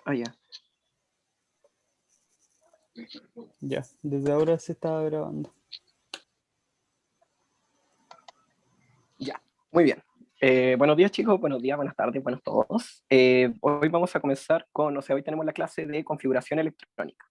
Ah, ya. Ya, desde ahora se está grabando. Ya, muy bien. Buenos días, chicos, buenos días, buenas tardes, buenos todos. Hoy vamos a comenzar con, hoy tenemos la clase de configuración electrónica.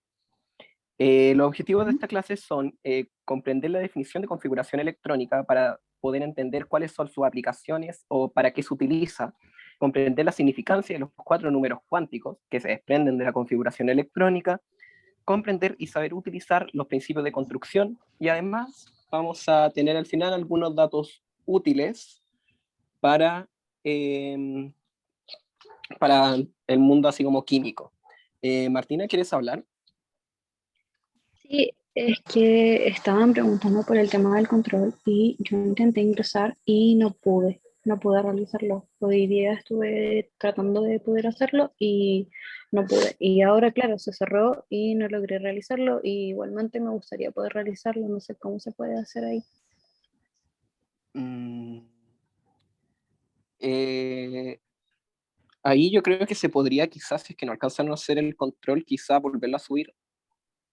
Los objetivos de esta clase son comprender la definición de configuración electrónica para poder entender cuáles son sus aplicaciones o para qué se utiliza, comprender la significancia de los 4 números cuánticos que se desprenden de la configuración electrónica, comprender y saber utilizar los principios de construcción, y además vamos a tener al final algunos datos útiles para, eh, para el mundo así como químico. Martina, ¿quieres hablar? Sí, es que estaban preguntando por el tema del control y yo intenté ingresar y no pude realizarlo. Hoy día estuve tratando de poder hacerlo y no pude. Y ahora, claro, se cerró y no logré realizarlo y igualmente me gustaría poder realizarlo, no sé cómo se puede hacer ahí. Ahí yo creo que se podría quizás, si es que no alcanzan a hacer el control, quizás volverlo a subir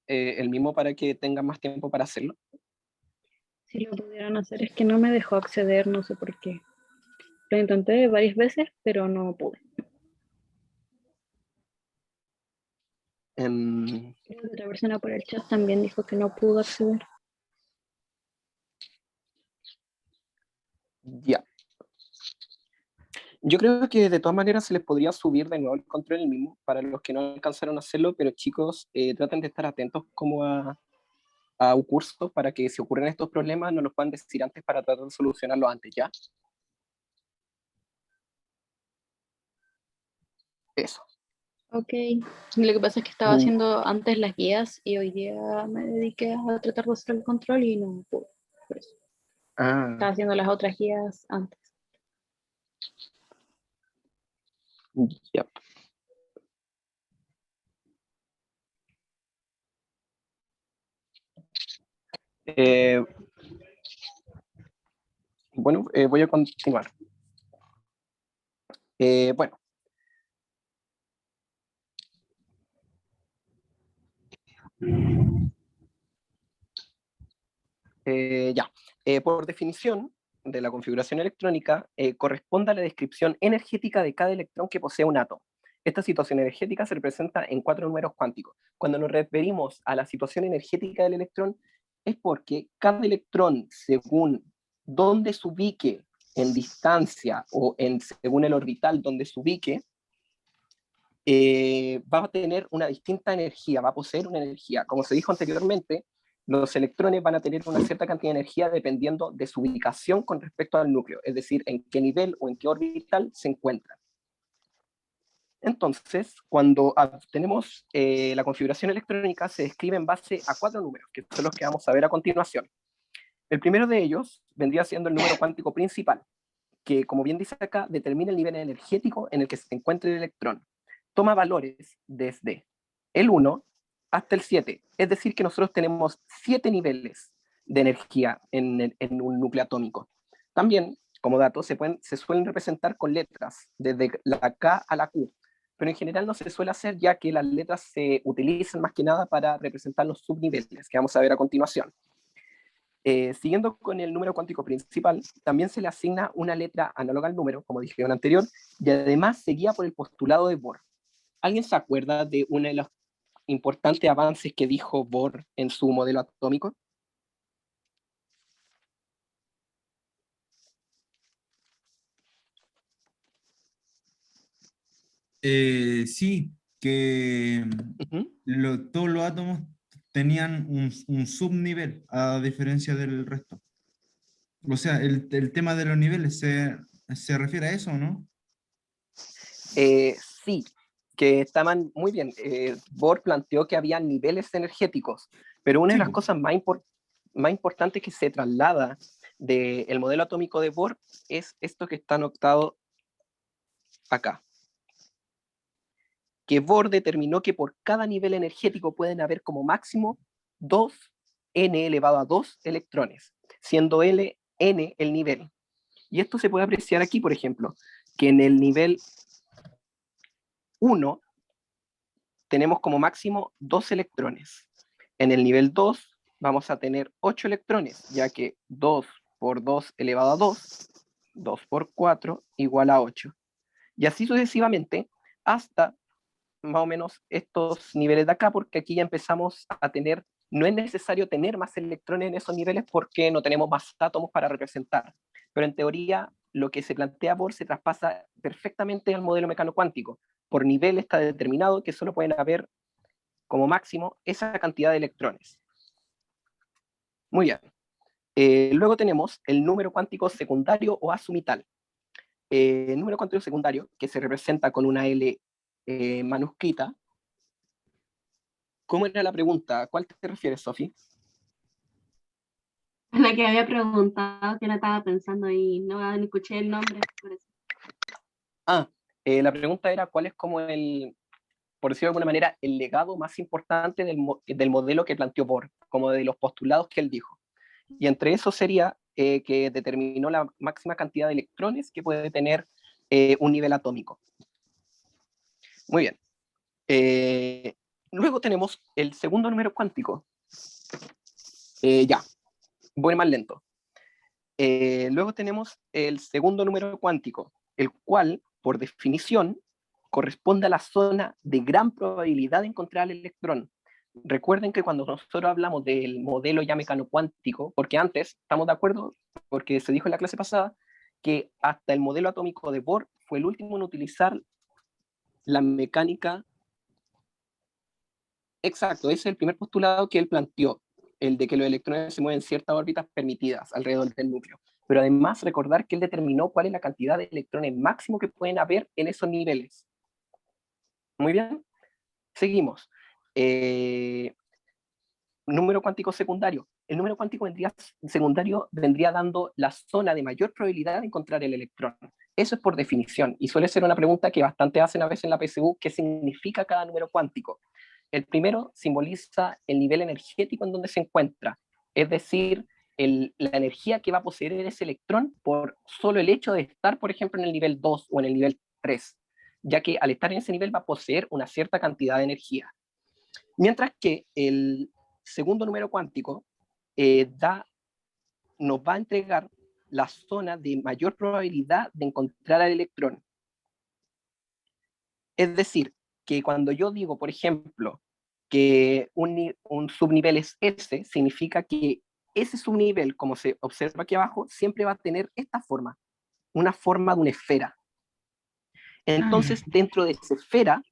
el mismo para que tengan más tiempo para hacerlo. Si lo pudieran hacer, es que no me dejó acceder, no sé por qué. Lo intenté varias veces, pero no pude. Em, Creo que otra persona por el chat también dijo que no pudo acceder. ya. Yo creo que de todas maneras se les podría subir de nuevo el control el mismo para los que no alcanzaron a hacerlo, pero chicos, traten de estar atentos como a un curso para que si ocurren estos problemas no los puedan decir antes para tratar de solucionarlo antes, ¿ya? Eso. Ok, lo que pasa es que estaba Mm, haciendo antes las guías y hoy día me dediqué a tratar de hacer el control y no pude. Por eso. Ah, Estaba haciendo las otras guías antes. ya. Eh, bueno, voy a continuar. Bueno, ya. Por definición de la configuración electrónica, corresponde a la descripción energética de cada electrón que posee un átomo. Esta situación energética se representa en 4 números cuánticos. Cuando nos referimos a la situación energética del electrón, es porque cada electrón, según dónde se ubique en distancia o según el orbital donde se ubique, va a tener una distinta energía, va a poseer una energía. Como se dijo anteriormente, los electrones van a tener una cierta cantidad de energía dependiendo de su ubicación con respecto al núcleo, es decir, en qué nivel o en qué orbital se encuentran. Entonces, cuando tenemos la configuración electrónica, se describe en base a 4 números, que son los que vamos a ver a continuación. El primero de ellos vendría siendo el número cuántico principal, que, como bien dice acá, determina el nivel energético en el que se encuentra el electrón. Toma valores desde el 1 hasta el 7, es decir, que nosotros tenemos 7 niveles de energía en un núcleo atómico. También, como datos, se suelen representar con letras, desde la K a la Q, pero en general no se suele hacer ya que las letras se utilizan más que nada para representar los subniveles que vamos a ver a continuación. Siguiendo con el número cuántico principal, también se le asigna una letra análoga al número, como dije en anterior, y además se guía por el postulado de Bohr. ¿Alguien se acuerda de uno de los importantes avances que dijo Bohr en su modelo atómico? Sí, que Uh -huh. todos los átomos tenían un subnivel a diferencia del resto. O sea, el tema de los niveles se refiere a eso, ¿no? Sí, que estaban muy bien. Bohr planteó que había niveles energéticos, pero una de Sí, las po. cosas más importantes que se traslada del modelo atómico de Bohr es esto que está anotado acá, que Bohr determinó que por cada nivel energético pueden haber como máximo 2n elevado a 2 electrones, siendo n el nivel. Y esto se puede apreciar aquí, por ejemplo, que en el nivel 1 tenemos como máximo 2 electrones. En el nivel 2 vamos a tener 8 electrones, ya que 2 por 2 elevado a 2, 2 por 4 igual a 8. Y así sucesivamente hasta más o menos estos niveles de acá, porque aquí ya empezamos a tener, no es necesario tener más electrones en esos niveles porque no tenemos más átomos para representar. Pero en teoría, lo que se plantea Bohr se traspasa perfectamente al modelo mecano cuántico. Por nivel está determinado que solo pueden haber como máximo esa cantidad de electrones. Muy bien. Luego tenemos el número cuántico secundario o asumital. El número cuántico secundario, que se representa con una L manuscrita. ¿Cómo era la pregunta? ¿A cuál te refieres, Sofi? La que había preguntado, que la estaba pensando y no escuché el nombre, por eso. La pregunta era cuál es como el, por decirlo de alguna manera, el legado más importante del modelo que planteó Bohr, como de los postulados que él dijo. Y entre eso sería que determinó la máxima cantidad de electrones que puede tener un nivel atómico. Muy bien. Luego tenemos el segundo número cuántico. Ya, voy más lento. Luego tenemos el segundo número cuántico, el cual, por definición, corresponde a la zona de gran probabilidad de encontrar el electrón. Recuerden que cuando nosotros hablamos del modelo ya mecano cuántico, porque antes, estamos de acuerdo, porque se dijo en la clase pasada, que hasta el modelo atómico de Bohr fue el último en utilizar la mecánica. Exacto, ese es el primer postulado que él planteó, el de que los electrones se mueven en ciertas órbitas permitidas alrededor del núcleo. Pero además recordar que él determinó cuál es la cantidad de electrones máximo que pueden haber en esos niveles. Muy bien, seguimos. Número cuántico secundario. El número cuántico secundario vendría dando la zona de mayor probabilidad de encontrar el electrón. Eso es por definición, y suele ser una pregunta que bastante hacen a veces en la PSU, ¿qué significa cada número cuántico? El primero simboliza el nivel energético en donde se encuentra, es decir, la energía que va a poseer ese electrón por solo el hecho de estar, por ejemplo, en el nivel 2 o en el nivel 3, ya que al estar en ese nivel va a poseer una cierta cantidad de energía. Mientras que el segundo número cuántico nos va a entregar la zona de mayor probabilidad de encontrar al electrón. Es decir, que cuando yo digo, por ejemplo, que un subnivel es S, significa que ese subnivel, como se observa aquí abajo, siempre va a tener esta forma, una forma de una esfera. Entonces, dentro de esa esfera,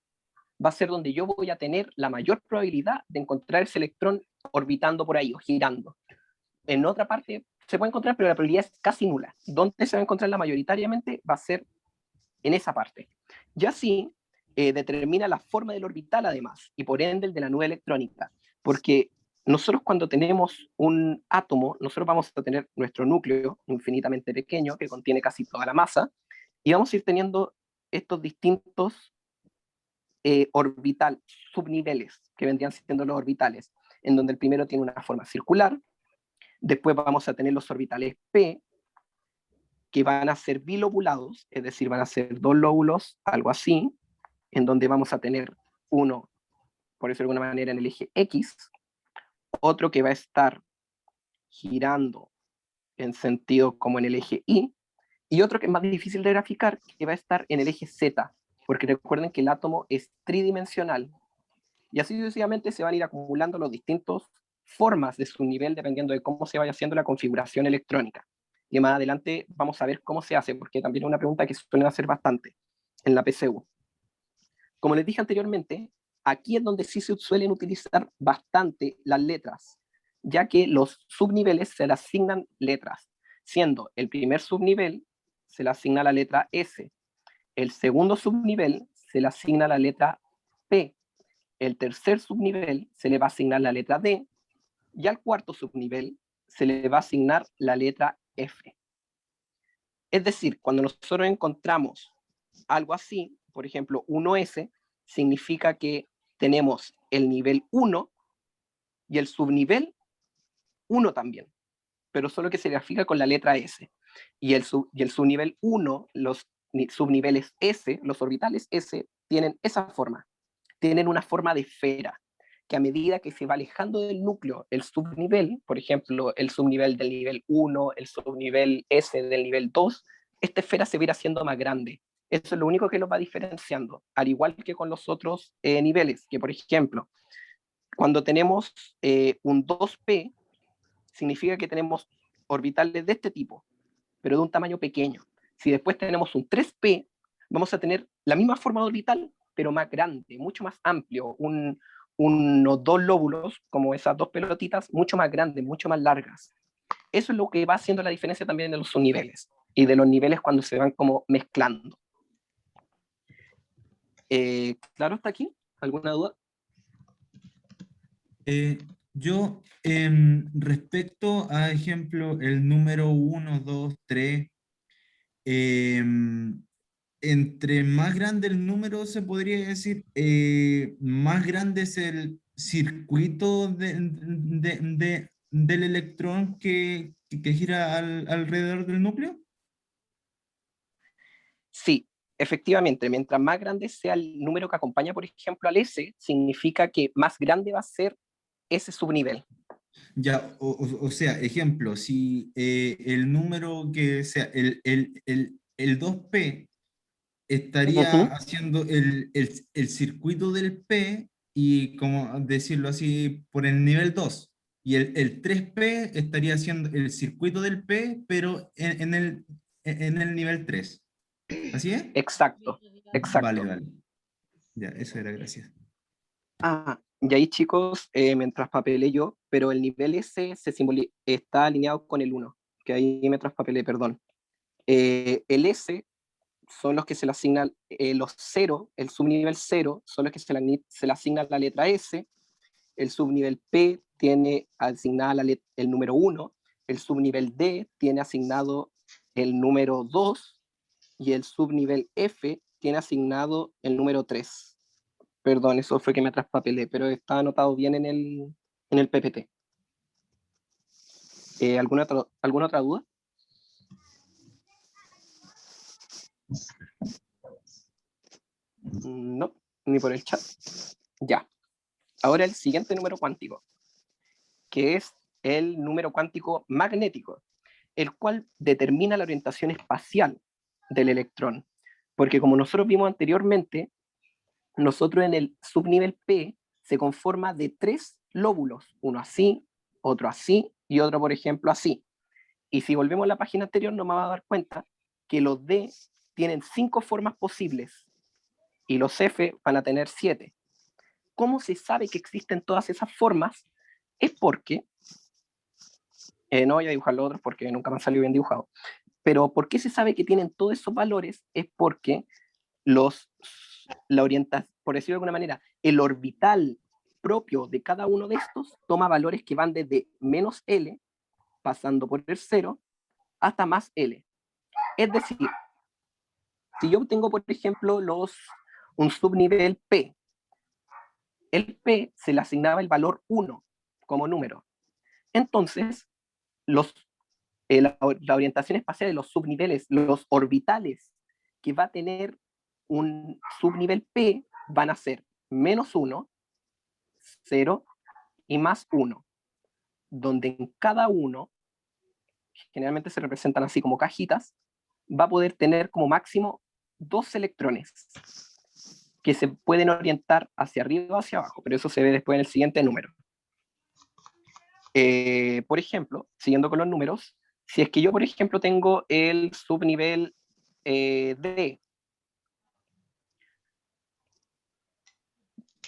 va a ser donde yo voy a tener la mayor probabilidad de encontrar ese electrón orbitando por ahí o girando. En otra parte se puede encontrar, pero la probabilidad es casi nula. ¿Dónde se va a encontrar mayoritariamente? Va a ser en esa parte. Y así determina la forma del orbital además, y por ende el de la nube electrónica, porque nosotros cuando tenemos un átomo, nosotros vamos a tener nuestro núcleo infinitamente pequeño, que contiene casi toda la masa, y vamos a ir teniendo estos distintos subniveles, que vendrían siendo los orbitales, en donde el primero tiene una forma circular, después vamos a tener los orbitales P, que van a ser bilobulados, es decir, van a ser 2 lóbulos, algo así, en donde vamos a tener uno, por decirlo de alguna manera, en el eje X, otro que va a estar girando en sentido como en el eje Y, y otro que es más difícil de graficar, que va a estar en el eje Z, porque recuerden que el átomo es tridimensional, y así sucesivamente se van a ir acumulando los distintos formas de su nivel dependiendo de cómo se vaya haciendo la configuración electrónica. Y más adelante vamos a ver cómo se hace, porque también es una pregunta que suelen hacer bastante en la PSU. Como les dije anteriormente, aquí es donde sí se suelen utilizar bastante las letras, ya que los subniveles se le asignan letras, siendo el primer subnivel se le asigna la letra S, el segundo subnivel se le asigna la letra P, el tercer subnivel se le va a asignar la letra D, y al cuarto subnivel se le va a asignar la letra F. Es decir, cuando nosotros encontramos algo así, por ejemplo, 1S, significa que tenemos el nivel 1 y el subnivel 1 también, pero solo que se grafica con la letra S. Y el subnivel 1, los subniveles S, los orbitales S, tienen esa forma. tienen una forma de esfera, que a medida que se va alejando del núcleo el subnivel, por ejemplo, el subnivel del nivel 1, el subnivel S del nivel 2, esta esfera se va a ir haciendo más grande. Eso es lo único que los va diferenciando, al igual que con los otros niveles, que por ejemplo, cuando tenemos un 2p, significa que tenemos orbitales de este tipo, pero de un tamaño pequeño. Si después tenemos un 3p, vamos a tener la misma forma de orbital, pero más grande, mucho más amplio, unos dos lóbulos, como esas dos pelotitas, mucho más grandes, mucho más largas. Eso es lo que va haciendo la diferencia también de los subniveles y de los niveles cuando se van como mezclando. ¿Claro hasta aquí? ¿Alguna duda? Yo, respecto a, ejemplo, el número 1, 2, 3, entre más grande el número, se podría decir, más grande es el circuito del electrón que gira alrededor del núcleo. Sí, efectivamente, mientras más grande sea el número que acompaña, por ejemplo, al S, significa que más grande va a ser ese subnivel. Ya, o sea, ejemplo, si el número que sea el 2p estaría haciendo el circuito del P y, como decirlo así, por el nivel 2. Y el 3p estaría haciendo el circuito del P, pero en el nivel 3. ¿Así es? Exacto, Vale, exacto. vale. Ya, eso era, gracias. Y ahí, chicos, mientras papelé yo, pero el nivel S está alineado con el 1, que ahí me traspapelé, perdón. El S son los que se le asignan los 0, el subnivel 0 son los que se le asigna la letra S, el subnivel P tiene asignada el número 1, el subnivel D tiene asignado el número 2 y el subnivel F tiene asignado el número 3. Perdón, eso fue que me traspapelé, pero está anotado bien en el PPT. ¿Alguna otra duda? No, ni por el chat. Ya. Ahora el siguiente número cuántico, que es el número cuántico magnético, el cual determina la orientación espacial del electrón. Porque como nosotros vimos anteriormente, nosotros en el subnivel P se conforma de 3 lóbulos, uno así, otro así y otro, por ejemplo, así. Y si volvemos a la página anterior, nos vamos a dar cuenta que los D tienen 5 formas posibles y los F van a tener 7. ¿Cómo se sabe que existen todas esas formas? Es porque, no voy a dibujar los otros porque nunca me han salido bien dibujado, pero ¿por qué se sabe que tienen todos esos valores? Es porque la orientación, por decirlo de alguna manera, el orbital propio de cada uno de estos toma valores que van desde menos L, pasando por el 0, hasta más L. Es decir, si yo tengo, por ejemplo, un subnivel P, el P se le asignaba el valor 1 como número. Entonces, la orientación espacial de los subniveles, los orbitales que va a tener un subnivel P van a ser menos 1, 0 y más 1, donde en cada uno, generalmente se representan así como cajitas, va a poder tener como máximo 2 electrones que se pueden orientar hacia arriba o hacia abajo, pero eso se ve después en el siguiente número. Por ejemplo, siguiendo con los números, si es que yo, por ejemplo, tengo el subnivel D,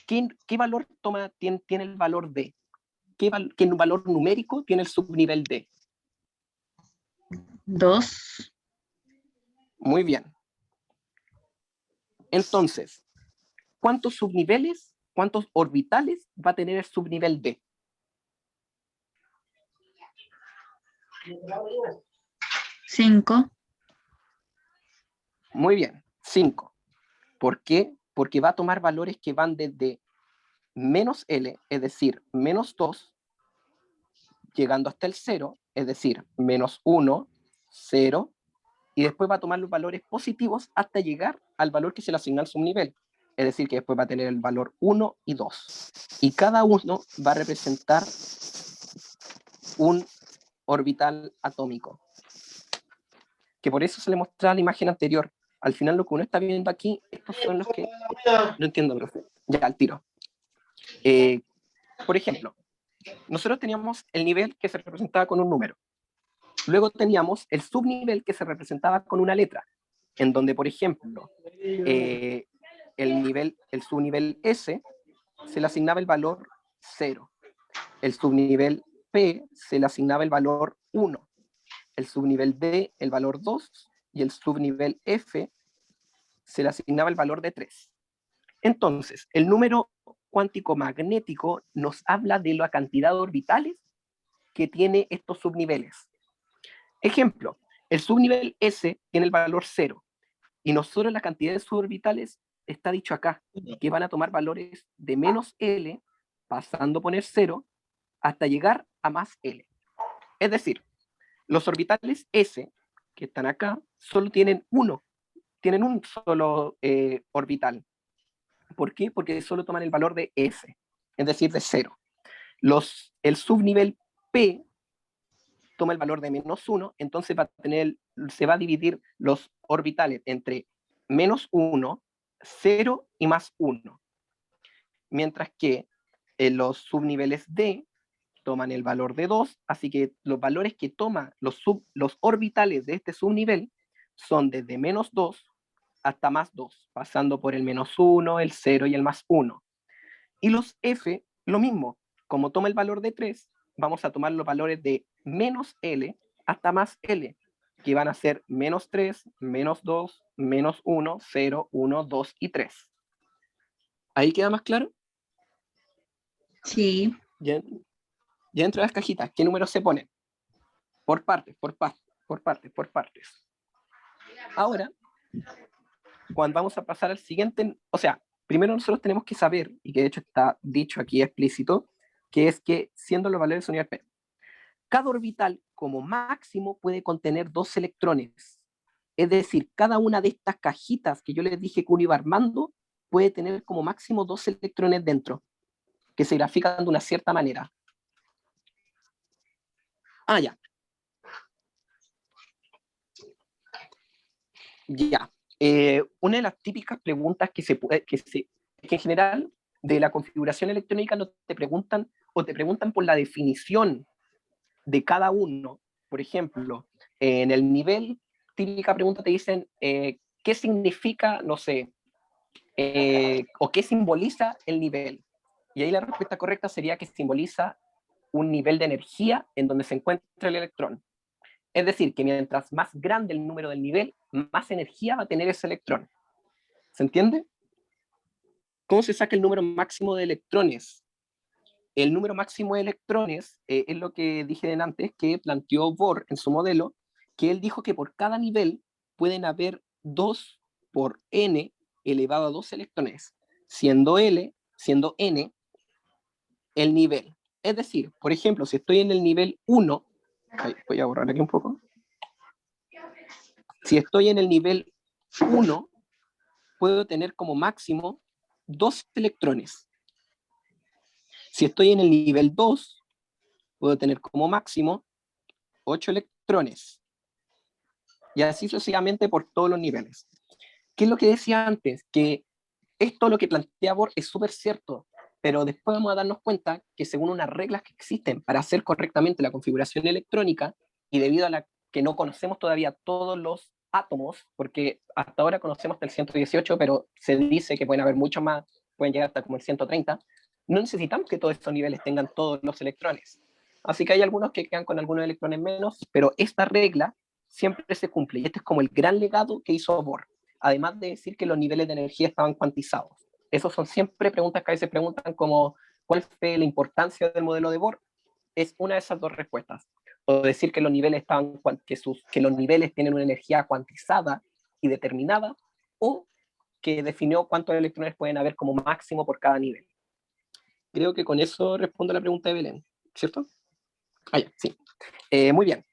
¿qué valor tiene el valor D? ¿Qué valor numérico tiene el subnivel D? 2. Muy bien. Entonces, ¿cuántos subniveles, cuántos orbitales va a tener el subnivel D? 5. Muy bien, 5. ¿Por qué? Porque va a tomar valores que van desde menos L, es decir, menos 2, llegando hasta el 0, es decir, menos 1, 0, y después va a tomar los valores positivos hasta llegar al valor que se le asigna al subnivel. Es decir, que después va a tener el valor 1 y 2. Y cada uno va a representar un orbital atómico. Que por eso se le mostraba la imagen anterior. Al final lo que uno está viendo aquí, estos son los que... No entiendo, profe. Ya, al tiro. Por ejemplo, nosotros teníamos el nivel que se representaba con un número. Luego teníamos el subnivel que se representaba con una letra, en donde, por ejemplo, el subnivel S se le asignaba el valor 0. El subnivel P se le asignaba el valor 1. El subnivel D el valor 2 y el subnivel F se le asignaba el valor de 3. Entonces, el número cuántico magnético nos habla de la cantidad de orbitales que tiene estos subniveles. Ejemplo, el subnivel S tiene el valor 0 y nosotros la cantidad de suborbitales está dicho acá, que van a tomar valores de menos L, pasando a poner 0, hasta llegar a más L. Es decir, los orbitales S, que están acá, solo tienen tienen un solo orbital. ¿Por qué? Porque solo toman el valor de S, es decir, de 0. El subnivel P toma el valor de menos 1, entonces se va a dividir los orbitales entre menos 1, 0 y más 1. Mientras que los subniveles D toman el valor de 2, así que los valores que toman los orbitales de este subnivel son desde menos 2 hasta más 2, pasando por el menos 1, el 0 y el más 1. Y los F, lo mismo, como toma el valor de 3, vamos a tomar los valores de menos L hasta más L, que van a ser menos 3, menos 2, menos 1, 0, 1, 2 y 3. ¿Ahí queda más claro? Sí. Ya dentro de las cajitas, ¿qué números se ponen? Por partes. Ahora, cuando vamos a pasar al siguiente, o sea, primero nosotros tenemos que saber, y que de hecho está dicho aquí explícito, que es que siendo los valores unidades P, cada orbital como máximo puede contener 2 electrones. Es decir, cada una de estas cajitas que yo les dije que uno iba armando puede tener como máximo 2 electrones dentro, que se grafican de una cierta manera. Ya. Ya. Una de las típicas preguntas que en general de la configuración electrónica no te preguntan, o te preguntan por la definición de cada uno. Por ejemplo, en el nivel, típica pregunta te dicen, ¿qué significa, no sé, o qué simboliza el nivel? Y ahí la respuesta correcta sería que simboliza un nivel de energía en donde se encuentra el electrón. Es decir, que mientras más grande el número del nivel, más energía va a tener ese electrón. ¿Se entiende? ¿Cómo se saca el número máximo de electrones? El número máximo de electrones es lo que dije antes, que planteó Bohr en su modelo, que él dijo que por cada nivel pueden haber 2 por n elevado a 2 electrones, siendo n el nivel. Es decir, por ejemplo, si estoy en el nivel 1, voy a borrar aquí un poco. Si estoy en el nivel 1, puedo tener como máximo 2 electrones. Si estoy en el nivel 2, puedo tener como máximo 8 electrones. Y así sucesivamente por todos los niveles. ¿Qué es lo que decía antes? Que esto lo que plantea Bohr es súper cierto, pero después vamos a darnos cuenta que según unas reglas que existen para hacer correctamente la configuración electrónica, y debido a la que no conocemos todavía todos los átomos, porque hasta ahora conocemos hasta el 118, pero se dice que pueden haber muchos más, pueden llegar hasta como el 130, no necesitamos que todos estos niveles tengan todos los electrones. Así que hay algunos que quedan con algunos electrones menos, pero esta regla siempre se cumple, y este es como el gran legado que hizo Bohr, además de decir que los niveles de energía estaban cuantizados. Esas son siempre preguntas que a veces preguntan como ¿cuál fue la importancia del modelo de Bohr? Es una de esas dos respuestas. O decir que los niveles que los niveles tienen una energía cuantizada y determinada, o que definió cuántos electrones pueden haber como máximo por cada nivel. Creo que con eso respondo a la pregunta de Belén, ¿cierto? Ya, sí. Muy bien.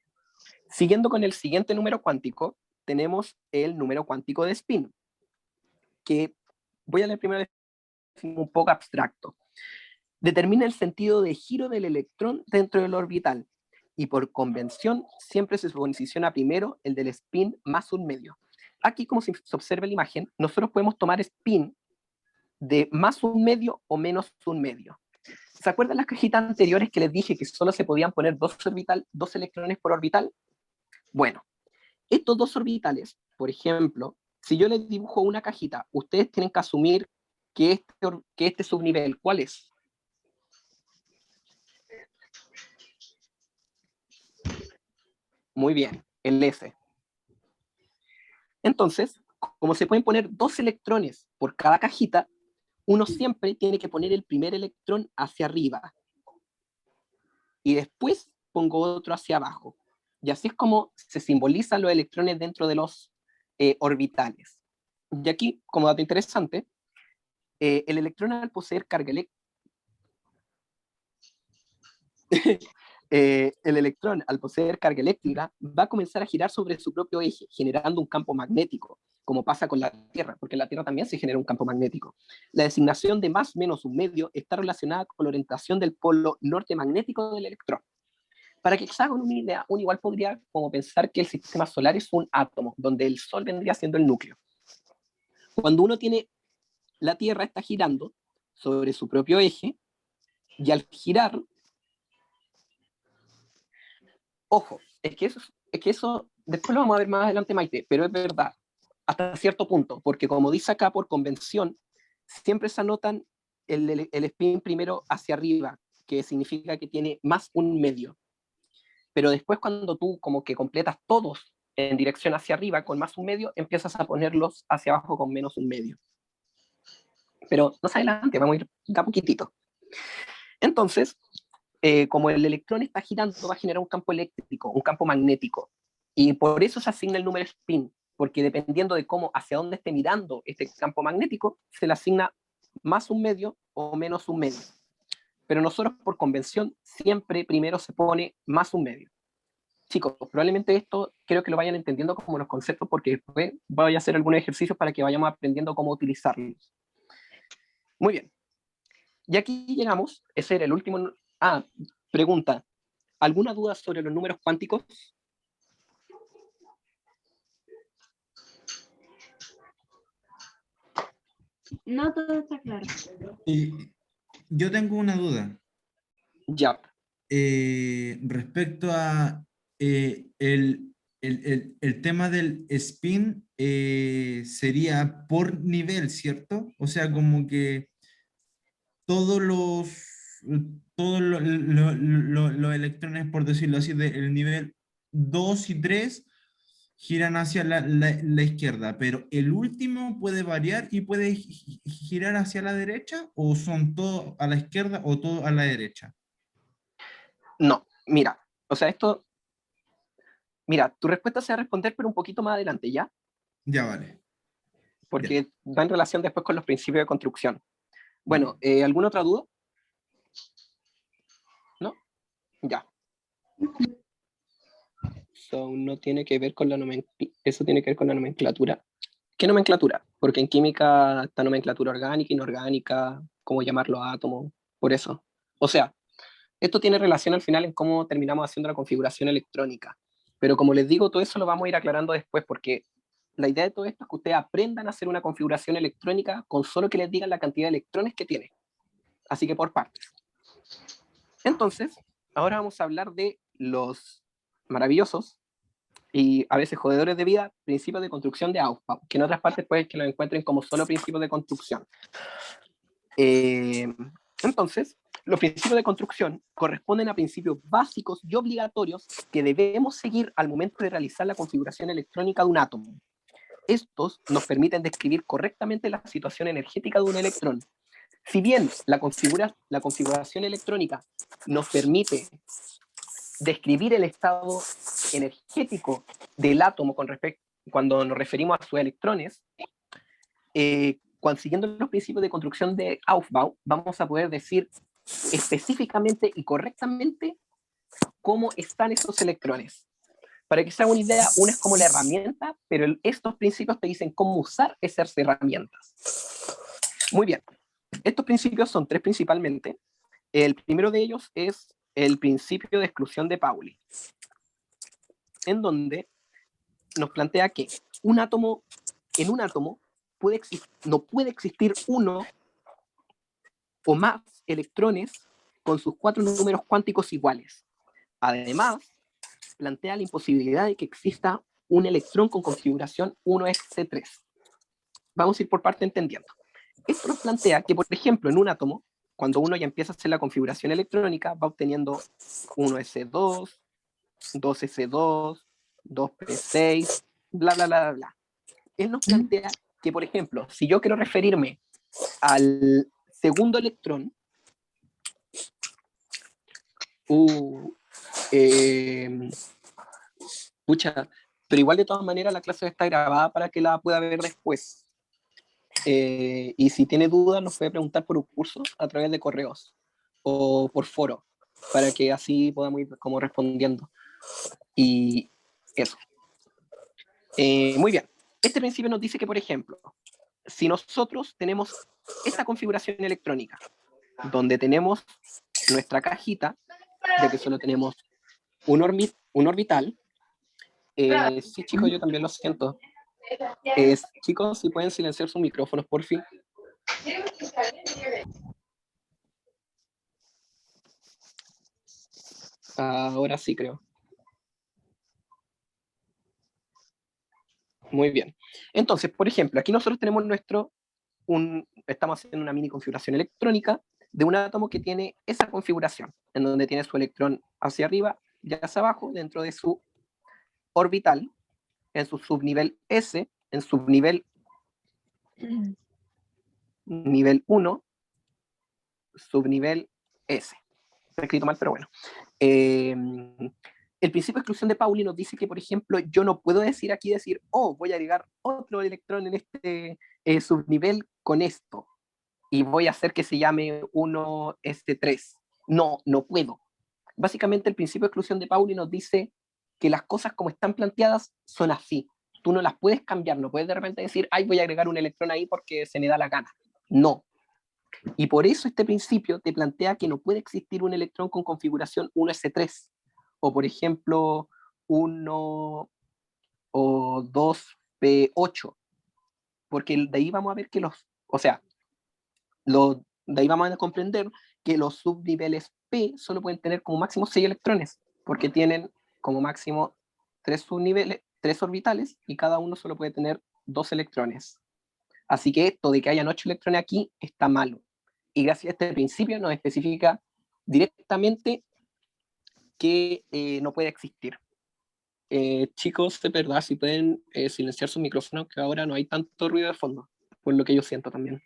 Siguiendo con el siguiente número cuántico, tenemos el número cuántico de spin, que Voy a leer primero un poco abstracto. Determina el sentido de giro del electrón dentro del orbital, y por convención siempre se posiciona primero el del spin más un medio. Aquí, como se observa en la imagen, nosotros podemos tomar spin de más un medio o menos un medio. ¿Se acuerdan las cajitas anteriores que les dije que solo se podían poner dos electrones por orbital? Bueno, estos dos orbitales, por ejemplo, si yo les dibujo una cajita, ustedes tienen que asumir que este subnivel, ¿cuál es? Muy bien, el S. Entonces, como se pueden poner dos electrones por cada cajita, uno siempre tiene que poner el primer electrón hacia arriba y después pongo otro hacia abajo. Y así es como se simbolizan los electrones dentro de los orbitales. Y aquí, como dato interesante, el electrón al poseer carga eléctrica, el electrón al poseer carga eléctrica va a comenzar a girar sobre su propio eje, generando un campo magnético, como pasa con la Tierra, porque en la Tierra también se genera un campo magnético. La designación de más menos un medio está relacionada con la orientación del polo norte magnético del electrón. Para que se hagan una idea, uno igual podría como pensar que el sistema solar es un átomo, donde el Sol vendría siendo el núcleo. Cuando uno tiene, la Tierra está girando sobre su propio eje, y al girar, ojo, es que eso después lo vamos a ver más adelante, Maite, pero es verdad, hasta cierto punto, porque como dice acá por convención, siempre se anotan el spin primero hacia arriba, que significa que tiene más un medio. Pero después cuando tú como que completas todos en dirección hacia arriba con más un medio, empiezas a ponerlos hacia abajo con menos un medio. Pero más adelante, vamos a ir a poquitito. Entonces, como el electrón está girando, va a generar un campo eléctrico, un campo magnético. Y por eso se asigna el número spin, porque dependiendo de cómo, hacia dónde esté mirando este campo magnético, se le asigna más un medio o menos un medio. Pero nosotros, por convención, siempre primero se pone más un medio. Chicos, probablemente esto creo que lo vayan entendiendo como los conceptos, porque después voy a hacer algunos ejercicios para que vayamos aprendiendo cómo utilizarlos. Muy bien. Y aquí llegamos, ese era el último. Pregunta. ¿Alguna duda sobre los números cuánticos? No todo está claro. Y yo tengo una duda. Ya. Respecto a el tema del spin, sería por nivel, ¿cierto? O sea, como que todos los electrones, por decirlo así, del nivel 2 y 3 giran hacia la izquierda, pero el último puede variar y puede girar hacia la derecha, o son todos a la izquierda o todos a la derecha. No, mira, o sea, tu respuesta se va a responder, pero un poquito más adelante, ¿ya? Ya vale. Porque va en relación después con los principios de construcción. Bueno, ¿alguna otra duda? ¿No? Ya. No tiene que ver con eso tiene que ver con la nomenclatura. ¿Qué nomenclatura? Porque en química está nomenclatura orgánica, inorgánica, cómo llamarlo los átomos, por eso. O sea, esto tiene relación al final en cómo terminamos haciendo la configuración electrónica. Pero como les digo, todo eso lo vamos a ir aclarando después, porque la idea de todo esto es que ustedes aprendan a hacer una configuración electrónica con solo que les digan la cantidad de electrones que tiene. Así que por partes. Entonces, ahora vamos a hablar de los maravillosos y a veces jodedores de vida principios de construcción de Aufbau, que en otras partes pueden que lo encuentren como solo principios de construcción. Entonces, los principios de construcción corresponden a principios básicos y obligatorios que debemos seguir al momento de realizar la configuración electrónica de un átomo. Estos nos permiten describir correctamente la situación energética de un electrón. Si bien la configuración electrónica nos permite describir el estado energético del átomo cuando nos referimos a sus electrones, siguiendo los principios de construcción de Aufbau, vamos a poder decir específicamente y correctamente cómo están esos electrones. Para que se haga una idea, una es como la herramienta, pero estos principios te dicen cómo usar esas herramientas. Muy bien. Estos principios son tres principalmente. El primero de ellos es el principio de exclusión de Pauli, en donde nos plantea que en un átomo no puede existir uno o más electrones con sus 4 números cuánticos iguales. Además, plantea la imposibilidad de que exista un electrón con configuración 1s3. Vamos a ir por parte entendiendo. Esto nos plantea que, por ejemplo, en un átomo, cuando uno ya empieza a hacer la configuración electrónica, va obteniendo 1s2, 2s2, 2p6, bla, bla, bla, bla, bla. Él nos plantea que, por ejemplo, si yo quiero referirme al segundo electrón, pucha, pero igual de todas maneras la clase está grabada para que la pueda ver después. Y si tiene dudas nos puede preguntar por un curso a través de correos o por foro, para que así podamos ir como respondiendo. Y eso. Muy bien. Este principio nos dice que, por ejemplo, si nosotros tenemos esta configuración electrónica, donde tenemos nuestra cajita, ya que solo tenemos un orbital, sí, chicos, yo también lo siento. Chicos, si pueden silenciar sus micrófonos, por fin. Ahora sí, creo. Muy bien. Entonces, por ejemplo, aquí nosotros tenemos estamos haciendo una mini configuración electrónica de un átomo que tiene esa configuración, en donde tiene su electrón hacia arriba y hacia abajo, dentro de su orbital, en su subnivel S, en subnivel nivel 1, subnivel S. Está escrito mal, pero bueno. El principio de exclusión de Pauli nos dice que, por ejemplo, yo no puedo decir, oh, voy a agregar otro electrón en este subnivel con esto, y voy a hacer que se llame 1s3. No, no puedo. Básicamente el principio de exclusión de Pauli nos dice que las cosas como están planteadas son así. Tú no las puedes cambiar, no puedes de repente decir, ay, voy a agregar un electrón ahí porque se me da la gana. No. Y por eso este principio te plantea que no puede existir un electrón con configuración 1s3, o por ejemplo 1 o 2p8, porque de ahí vamos a ver que de ahí vamos a comprender que los subniveles P solo pueden tener como máximo 6 electrones, porque tienen como máximo 3 orbitales, y cada uno solo puede tener 2 electrones. Así que esto de que hayan 8 electrones aquí está malo. Y gracias a este principio nos especifica directamente que no puede existir. Chicos, de verdad, si pueden silenciar sus micrófonos, que ahora no hay tanto ruido de fondo, por lo que yo siento también.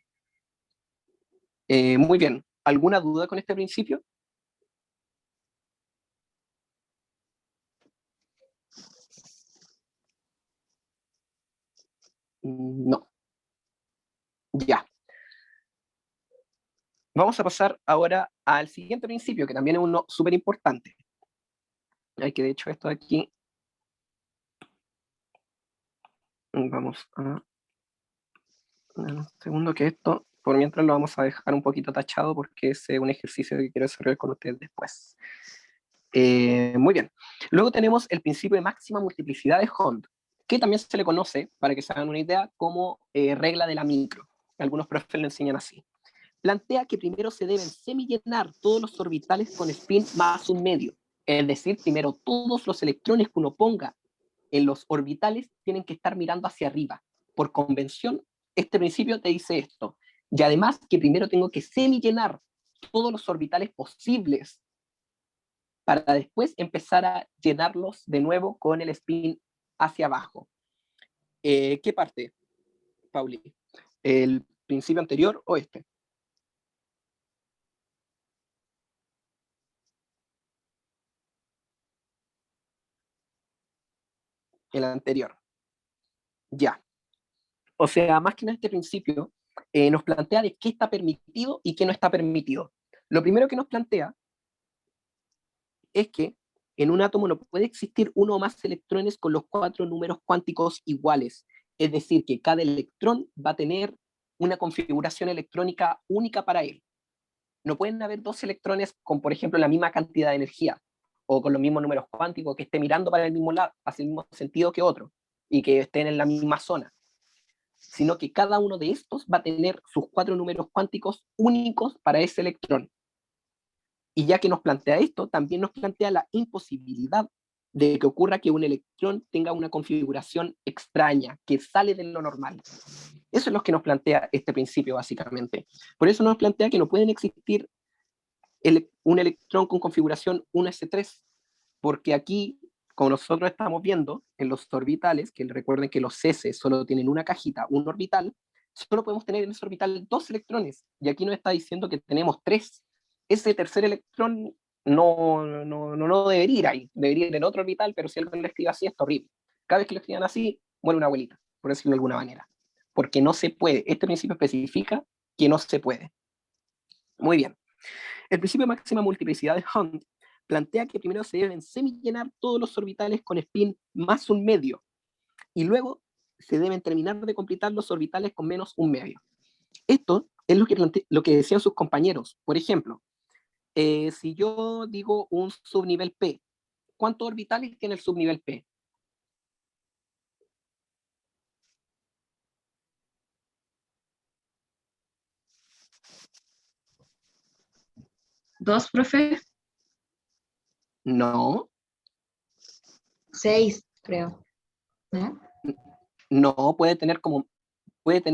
Muy bien. ¿Alguna duda con este principio? No. Ya. Vamos a pasar ahora al siguiente principio, que también es uno súper importante. Hay que, de hecho, esto de aquí... Vamos a... Un segundo, que esto, por mientras lo vamos a dejar un poquito tachado, porque es un ejercicio que quiero desarrollar con ustedes después. Muy bien. Luego tenemos el principio de máxima multiplicidad de Hond, que también se le conoce, para que se hagan una idea, como regla de la micro. Algunos profes lo enseñan así. Plantea que primero se deben semillenar todos los orbitales con spin más un medio. Es decir, primero todos los electrones que uno ponga en los orbitales tienen que estar mirando hacia arriba. Por convención, este principio te dice esto. Y además que primero tengo que semillenar todos los orbitales posibles para después empezar a llenarlos de nuevo con el spin hacia abajo. ¿Qué parte, Pauli? ¿El principio anterior o este? El anterior. Ya. O sea, más que nada este principio nos plantea de qué está permitido y qué no está permitido. Lo primero que nos plantea es que en un átomo no puede existir uno o más electrones con los 4 números cuánticos iguales. Es decir, que cada electrón va a tener una configuración electrónica única para él. No pueden haber dos electrones con, por ejemplo, la misma cantidad de energía o con los mismos números cuánticos que esté mirando para el mismo lado, hacia el mismo sentido que otro y que estén en la misma zona, sino que cada uno de estos va a tener sus 4 números cuánticos únicos para ese electrón. Y ya que nos plantea esto, también nos plantea la imposibilidad de que ocurra que un electrón tenga una configuración extraña, que sale de lo normal. Eso es lo que nos plantea este principio, básicamente. Por eso nos plantea que no pueden existir un electrón con configuración 1s3, porque aquí, como nosotros estamos viendo en los orbitales, que recuerden que los S solo tienen una cajita, un orbital, solo podemos tener en ese orbital 2 electrones, y aquí nos está diciendo que tenemos 3. Ese tercer electrón no debería ir ahí, debería ir en otro orbital, pero si alguien lo escribe así, es horrible. Cada vez que lo escriban así, muere una abuelita, por decirlo de alguna manera. Porque no se puede. Este principio especifica que no se puede. Muy bien. El principio de máxima multiplicidad de Hund plantea que primero se deben semillenar todos los orbitales con spin más un medio, y luego se deben terminar de completar los orbitales con menos un medio. Esto es lo que decían sus compañeros. Por ejemplo, si yo digo un subnivel P, ¿cuántos orbitales tiene el subnivel P? ¿2, profe? No, 6, creo. ¿No? no, puede tener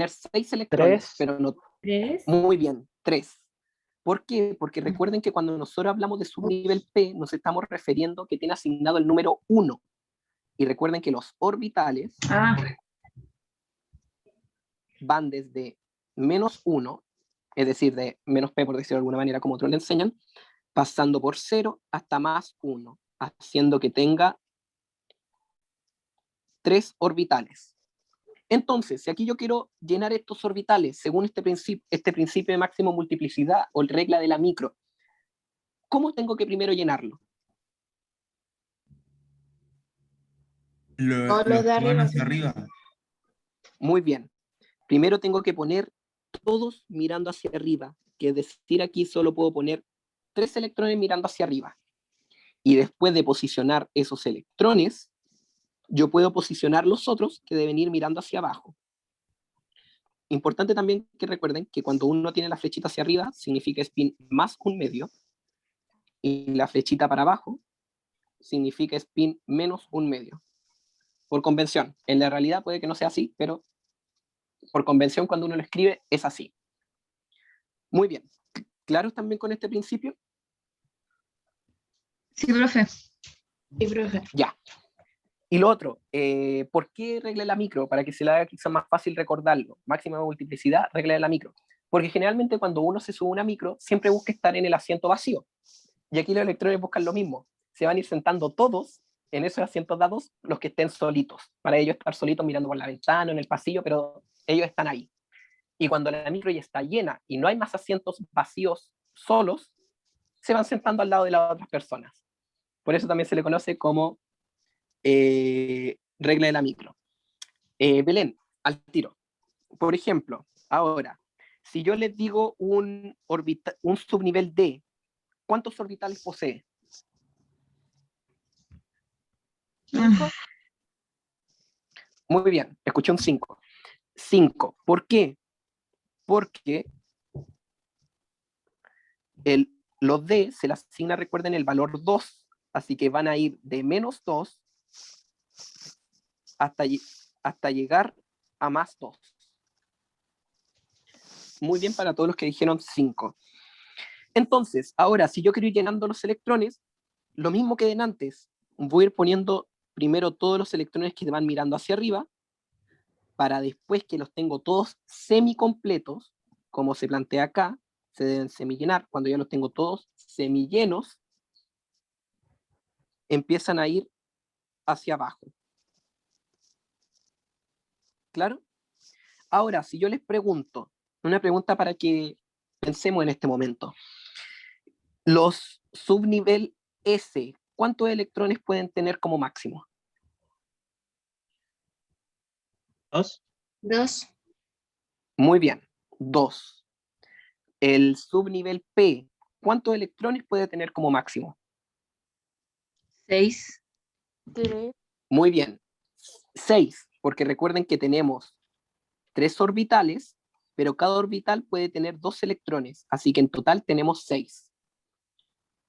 6 electrones, 3. pero no. 3. Muy bien, 3. ¿Por qué? Porque recuerden que cuando nosotros hablamos de subnivel P, nos estamos refiriendo que tiene asignado el número 1. Y recuerden que los orbitales van desde menos 1, es decir, de menos P, por decirlo de alguna manera, como otros le enseñan, pasando por 0 hasta más 1, haciendo que tenga 3 orbitales. Entonces, si aquí yo quiero llenar estos orbitales según este principio de máxima multiplicidad o regla de la micro, ¿cómo tengo que primero llenarlo? Todos Los los de que van arriba. hacia arriba. Muy bien. Primero tengo que poner todos mirando hacia arriba, que es decir, aquí solo puedo poner 3 electrones mirando hacia arriba. Y después de posicionar esos electrones, yo puedo posicionar los otros que deben ir mirando hacia abajo. Importante también que recuerden que cuando uno tiene la flechita hacia arriba, significa spin más un medio, y la flechita para abajo significa spin menos un medio. Por convención. En la realidad puede que no sea así, pero por convención cuando uno lo escribe es así. Muy bien. ¿Claros también con este principio? Sí, profe. Sí, profe. Ya. Y lo otro, ¿por qué regla de la micro? Para que se le haga quizás más fácil recordarlo. Máxima multiplicidad, regla de la micro. Porque generalmente cuando uno se sube a una micro, siempre busca estar en el asiento vacío. Y aquí los electrones buscan lo mismo. Se van a ir sentando todos en esos asientos dados, los que estén solitos. Para ellos estar solitos mirando por la ventana, en el pasillo, pero ellos están ahí. Y cuando la micro ya está llena y no hay más asientos vacíos solos, se van sentando al lado de las otras personas. Por eso también se le conoce como regla de la micro. Belén, al tiro. Por ejemplo, ahora, si yo les digo un subnivel D, ¿cuántos orbitales posee? 5. Muy bien, escuché un 5. 5. ¿Por qué? Porque los D se les asigna, recuerden, el valor 2, así que van a ir de menos 2 hasta llegar a más 2. Muy bien para todos los que dijeron 5. Entonces, ahora, si yo quiero ir llenando los electrones, lo mismo que en antes, voy a ir poniendo primero todos los electrones que van mirando hacia arriba, para después que los tengo todos semicompletos, como se plantea acá, se deben semillenar, cuando ya los tengo todos semillenos, empiezan a ir hacia abajo. ¿Claro? Ahora, si yo les pregunto, una pregunta para que pensemos en este momento. Los subnivel S, ¿cuántos electrones pueden tener como máximo? 2. 2. Muy bien. 2. El subnivel P, ¿cuántos electrones puede tener como máximo? 6. Muy bien. 6, porque recuerden que tenemos 3 orbitales, pero cada orbital puede tener 2 electrones, así que en total tenemos 6.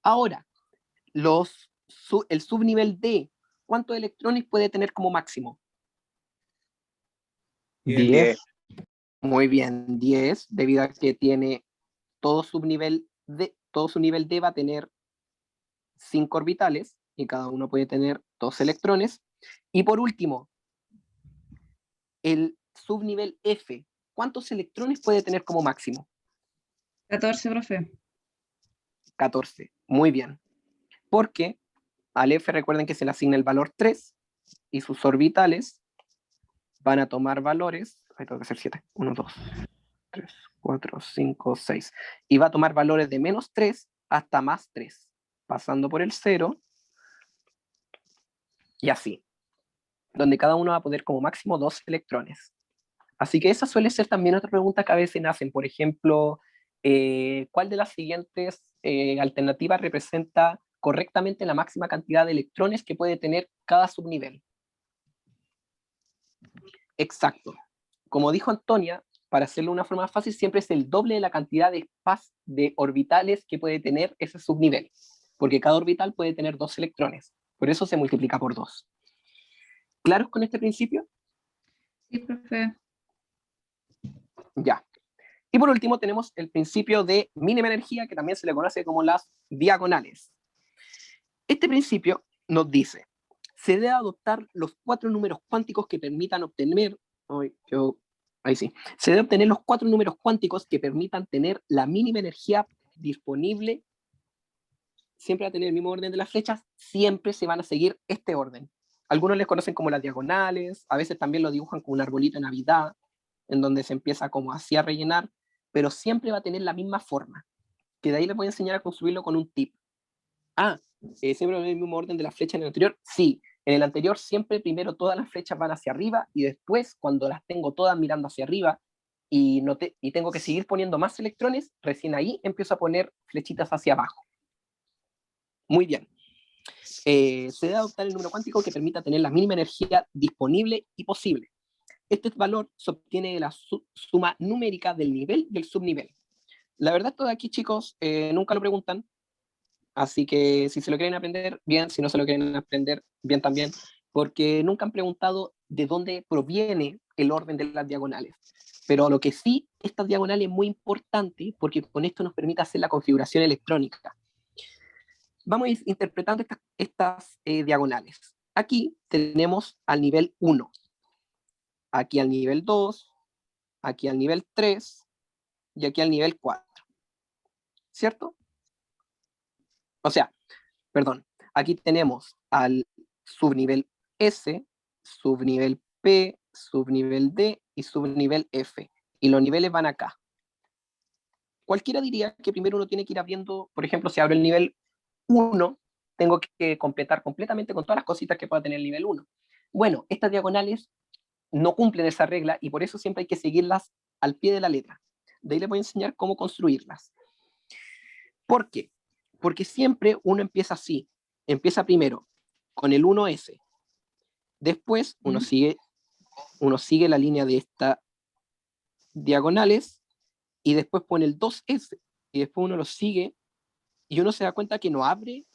Ahora, el subnivel D, ¿cuántos electrones puede tener como máximo? 10. Muy bien, 10, debido a que tiene todo su nivel D va a tener 5 orbitales, y cada uno puede tener 2 electrones. Y por último, el subnivel F, ¿cuántos electrones puede tener como máximo? 14, profe. 14, muy bien. Porque al F recuerden que se le asigna el valor 3, y sus orbitales van a tomar valores, ahí tengo que hacer 7, 1, 2, 3, 4, 5, 6, y va a tomar valores de menos 3 hasta más 3, pasando por el 0, y así, donde cada uno va a poner como máximo 2 electrones. Así que esa suele ser también otra pregunta que a veces nacen. Por ejemplo, ¿cuál de las siguientes alternativas representa correctamente la máxima cantidad de electrones que puede tener cada subnivel? Exacto. Como dijo Antonia, para hacerlo de una forma fácil, siempre es el doble de la cantidad de orbitales que puede tener ese subnivel, porque cada orbital puede tener 2 electrones. Por eso se multiplica por 2. ¿Claros con este principio? Sí, profe. Ya. Y por último tenemos el principio de mínima energía, que también se le conoce como las diagonales. Este principio nos dice, se debe adoptar los 4 números cuánticos que permitan obtener, se debe obtener los 4 números cuánticos que permitan tener la mínima energía disponible, siempre va a tener el mismo orden de las flechas, siempre se van a seguir este orden. Algunos les conocen como las diagonales, a veces también lo dibujan como un arbolito de Navidad, en donde se empieza como así a rellenar, pero siempre va a tener la misma forma, que de ahí les voy a enseñar a construirlo con un tip. ¿Siempre va a tener el mismo orden de las flechas en el anterior? Sí, en el anterior siempre primero todas las flechas van hacia arriba, y después cuando las tengo todas mirando hacia arriba, y tengo que seguir poniendo más electrones, recién ahí empiezo a poner flechitas hacia abajo. Muy bien. Se debe adoptar el número cuántico que permita tener la mínima energía disponible y posible. Este valor se obtiene de la suma numérica del nivel y el subnivel. La verdad, todo aquí, chicos, nunca lo preguntan, así que si se lo quieren aprender, bien, si no se lo quieren aprender, bien también, porque nunca han preguntado de dónde proviene el orden de las diagonales. Pero lo que sí, estas diagonales es muy importante, porque con esto nos permite hacer la configuración electrónica. Vamos a ir interpretando estas diagonales. Aquí tenemos al nivel 1, aquí al nivel 2, aquí al nivel 3 y aquí al nivel 4. ¿Cierto? O sea, perdón, aquí tenemos al subnivel S, subnivel P, subnivel D y subnivel F. Y los niveles van acá. Cualquiera diría que primero uno tiene que ir abriendo, por ejemplo, si abro el nivel 1, tengo que completar completamente con todas las cositas que pueda tener el nivel 1. Bueno, estas diagonales no cumplen esa regla y por eso siempre hay que seguirlas al pie de la letra. De ahí les voy a enseñar cómo construirlas. ¿Por qué? Porque siempre uno empieza así. Empieza primero con el 1S. Después uno sigue la línea de estas diagonales y después pone el 2S. Y después uno lo sigue y uno se da cuenta que no abre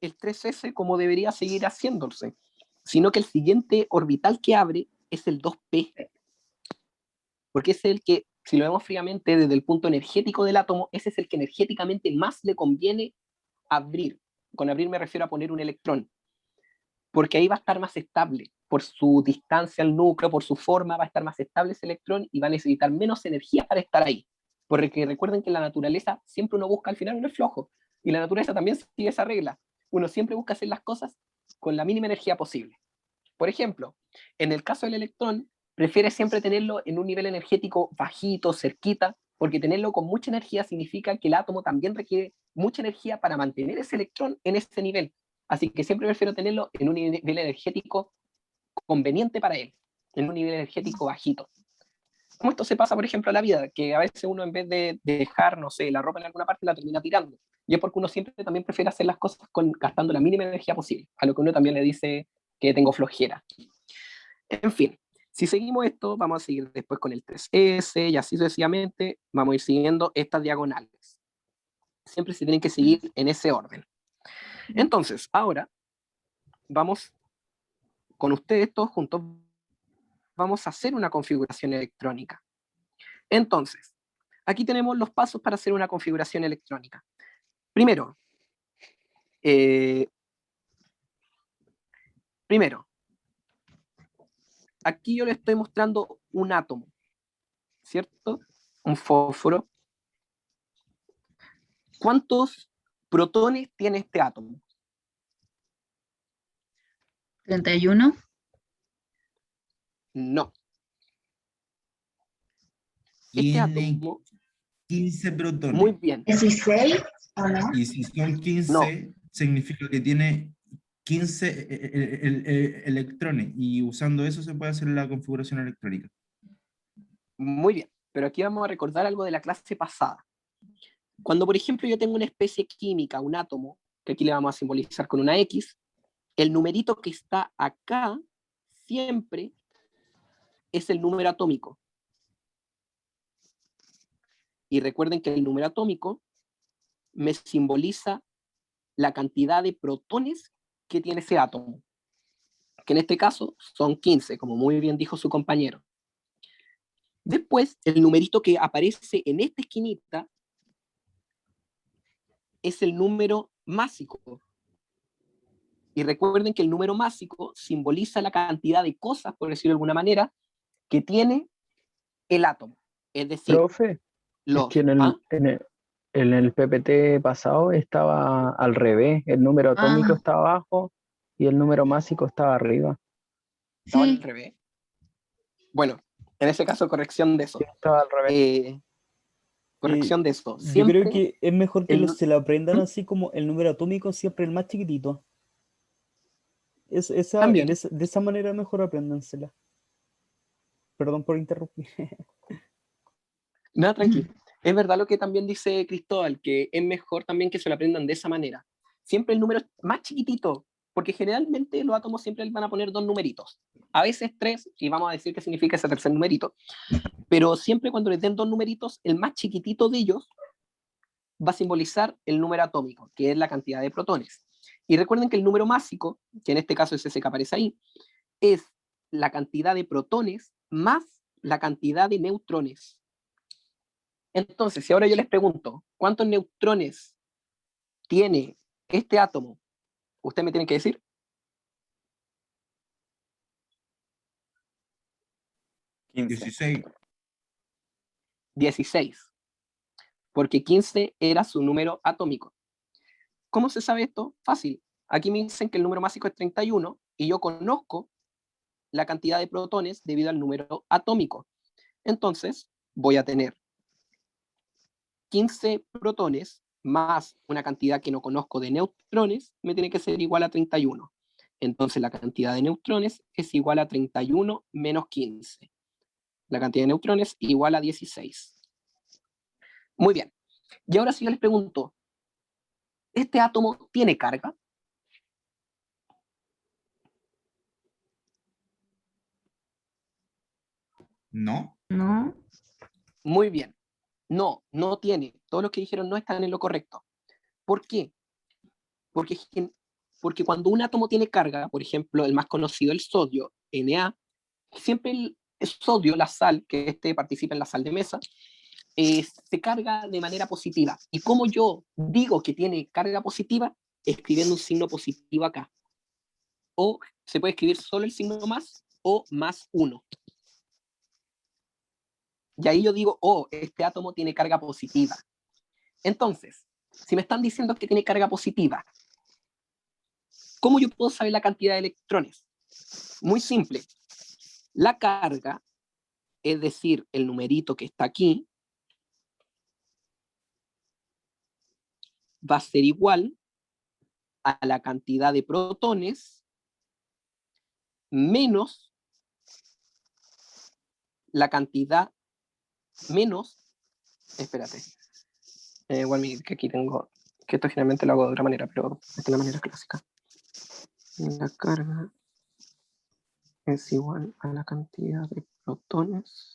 el 3S como debería seguir haciéndose, sino que el siguiente orbital que abre es el 2P. Porque ese es el que, si lo vemos fríamente desde el punto energético del átomo, ese es el que energéticamente más le conviene abrir. Con abrir me refiero a poner un electrón, porque ahí va a estar más estable, por su distancia al núcleo, por su forma, va a estar más estable ese electrón y va a necesitar menos energía para estar ahí. Porque recuerden que en la naturaleza siempre uno busca al final un flojo, y la naturaleza también sigue esa regla. Uno siempre busca hacer las cosas con la mínima energía posible. Por ejemplo, en el caso del electrón, prefiere siempre tenerlo en un nivel energético bajito, cerquita, porque tenerlo con mucha energía significa que el átomo también requiere mucha energía para mantener ese electrón en ese nivel. Así que siempre prefiero tenerlo en un nivel energético conveniente para él, en un nivel energético bajito. cómo esto se pasa, por ejemplo, a la vida, que a veces uno en vez de dejar, no sé, la ropa en alguna parte la termina tirando. Y es porque uno siempre también prefiere hacer las cosas gastando la mínima energía posible, a lo que uno también le dice que tengo flojera. En fin, si seguimos esto, vamos a seguir después con el 3S y así sucesivamente, vamos a ir siguiendo estas diagonales. Siempre se tienen que seguir en ese orden. Entonces, ahora vamos con ustedes todos juntos, vamos a hacer una configuración electrónica. Entonces, aquí tenemos los pasos para hacer una configuración electrónica. Primero, aquí yo le estoy mostrando un átomo, ¿cierto? Un fósforo. ¿Cuántos protones tiene este átomo? 31. No. Este Tiene átomo, 15 protones. muy bien. 16, ¿o no? Y si son 15, No. significa que tiene 15 electrones. Y usando eso se puede hacer la configuración electrónica. Muy bien, pero aquí vamos a recordar algo de la clase pasada. Cuando, por ejemplo, yo tengo una especie química, un átomo, que aquí le vamos a simbolizar con una X, el numerito que está acá siempre es el número atómico. Y recuerden que el número atómico me simboliza la cantidad de protones que tiene ese átomo, que en este caso son 15, como muy bien dijo su compañero. Después, el numerito que aparece en esta esquinita es el número másico. Y recuerden que el número másico simboliza la cantidad de cosas, por decirlo de alguna manera, que tiene el átomo. Es decir, Profe, es que ¿ah? en el PPT pasado estaba al revés. El número atómico Ah, estaba abajo y el número másico estaba arriba. ¿Estaba al sí. revés? Bueno, en ese caso, corrección de Sí, eso. estaba al revés. Corrección de eso. Yo creo Siempre que es mejor que el... se lo aprendan ¿Mm? así como el número atómico, siempre el más chiquitito. También. De esa manera mejor apréndansela. Perdón por interrumpir. No, tranquilo. Es verdad lo que también dice Cristóbal, que es mejor también que se lo aprendan de esa manera. Siempre el número más chiquitito, porque generalmente los átomos siempre les van a poner dos numeritos. A veces tres, y vamos a decir qué significa ese tercer numerito, pero siempre cuando les den dos numeritos, el más chiquitito de ellos va a simbolizar el número atómico, que es la cantidad de protones. Y recuerden que el número másico, que en este caso es ese que aparece ahí, es la cantidad de protones más la cantidad de neutrones. Entonces, si ahora yo les pregunto, ¿cuántos neutrones tiene este átomo? Ustedes me tienen que decir. 16. 16, porque 15 era su número atómico. ¿Cómo se sabe esto? Fácil. Aquí me dicen que el número másico es 31 y yo conozco la cantidad de protones debido al número atómico. Entonces, voy a tener 15 protones más una cantidad que no conozco de neutrones, me tiene que ser igual a 31. Entonces, la cantidad de neutrones es igual a 31 menos 15. La cantidad de neutrones igual a 16. Muy bien. Y ahora sí yo les pregunto, ¿este átomo tiene carga? ¿No? No. Muy bien. No, no tiene. Todos los que dijeron no están en lo correcto. ¿Por qué? Porque, porque cuando un átomo tiene carga, por ejemplo, el más conocido, el sodio, Na, siempre el sodio, la sal, que participa en la sal de mesa, se carga de manera positiva. ¿Y cómo yo digo que tiene carga positiva? Escribiendo un signo positivo acá. O se puede escribir solo el signo más o más 1. Y ahí yo digo, oh, este átomo tiene carga positiva. Entonces, si me están diciendo que tiene carga positiva, ¿cómo yo puedo saber la cantidad de electrones? Muy simple. La carga, es decir, el numerito que está aquí, va a ser igual a la cantidad de protones menos la cantidad menos, espérate, one minute, que aquí tengo, que esto generalmente lo hago de otra manera, pero esta es la manera clásica. La carga es igual a la cantidad de protones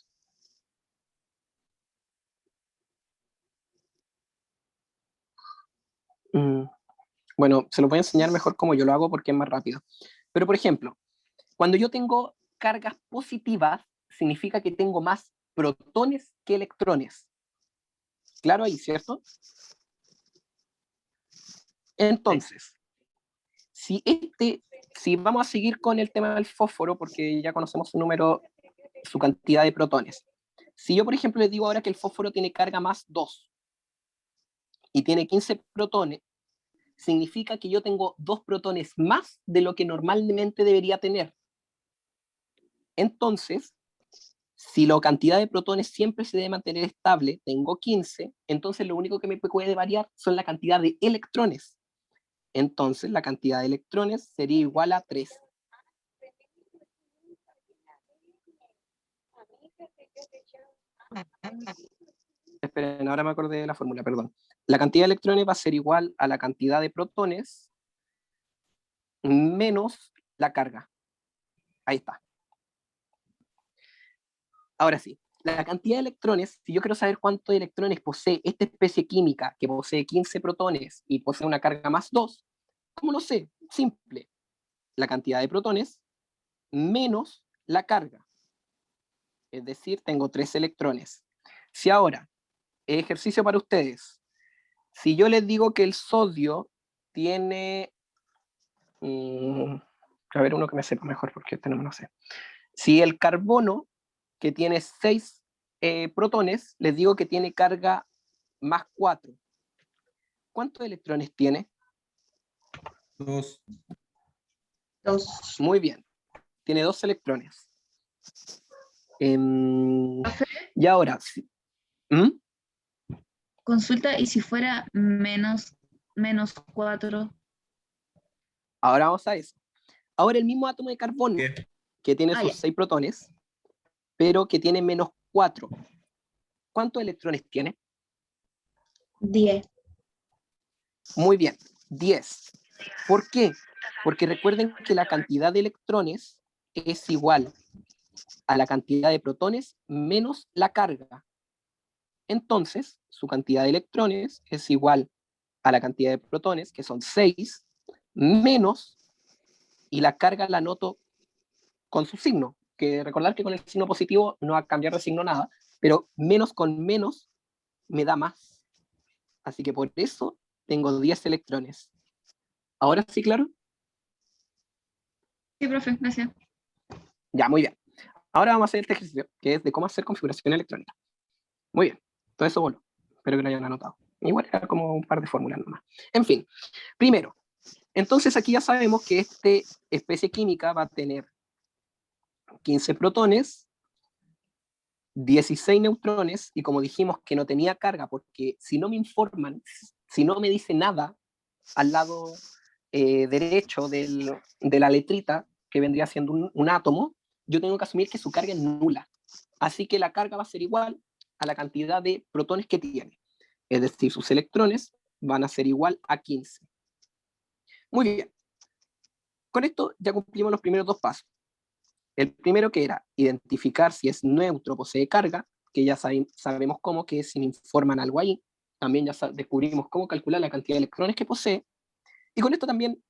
bueno, se lo voy a enseñar mejor como yo lo hago porque es más rápido. Pero, por ejemplo, cuando yo tengo cargas positivas, significa que tengo más protones que electrones. Claro ahí, ¿cierto? Entonces, si vamos a seguir con el tema del fósforo, porque ya conocemos su número, su cantidad de protones. Si yo, por ejemplo, les digo ahora que el fósforo tiene carga más 2 y tiene 15 protones, significa que yo tengo 2 protones más de lo que normalmente debería tener. Entonces, si la cantidad de protones siempre se debe mantener estable, tengo 15, entonces lo único que me puede variar son la cantidad de electrones. Entonces, la cantidad de electrones sería igual a 3. Esperen, ahora me acordé de la fórmula, perdón. La cantidad de electrones va a ser igual a la cantidad de protones menos la carga. Ahí está. Ahora sí, la cantidad de electrones, si yo quiero saber cuántos electrones posee esta especie química que posee 15 protones y posee una carga más 2, ¿cómo lo sé? Simple. La cantidad de protones menos la carga. Es decir, tengo 3 electrones. Si ahora, ejercicio para ustedes, si yo les digo que el sodio tiene... a ver, uno que me sepa mejor, porque este no me lo sé. Si el carbono, que tiene 6 protones, les digo que tiene carga más 4. ¿Cuántos electrones tiene? 2. 2. Muy bien. Tiene 2 electrones. Y ahora... ¿Mm? Consulta, ¿y si fuera menos 4? Ahora vamos a eso. Ahora el mismo átomo de carbono, ¿Qué? que tiene sus 6 protones, pero que tiene menos 4. ¿Cuántos electrones tiene? 10. Muy bien, 10. ¿Por qué? Porque recuerden que la cantidad de electrones es igual a la cantidad de protones menos la carga. Entonces, su cantidad de electrones es igual a la cantidad de protones, que son 6, menos, y la carga la anoto con su signo, que recordar que con el signo positivo no va a cambiar de signo nada, pero menos con menos me da más. Así que por eso tengo 10 electrones. ¿Ahora sí, claro? Sí, profe, gracias. Ya, muy bien. Ahora vamos a hacer este ejercicio, que es de cómo hacer configuración electrónica. Muy bien, todo eso bueno, espero que lo hayan anotado. Igual era como un par de fórmulas nomás. En fin, primero, entonces aquí ya sabemos que esta especie química va a tener 15 protones, 16 neutrones, y como dijimos que no tenía carga, porque si no me informan, si no me dice nada al lado derecho de la letrita, que vendría siendo un átomo, yo tengo que asumir que su carga es nula. Así que la carga va a ser igual a la cantidad de protones que tiene. Es decir, sus electrones van a ser igual a 15. Muy bien. Con esto ya cumplimos los primeros 2 pasos. El primero, que era identificar si es neutro o posee carga, que ya sabemos cómo, que si me informan algo ahí. También ya descubrimos cómo calcular la cantidad de electrones que posee. Y con esto también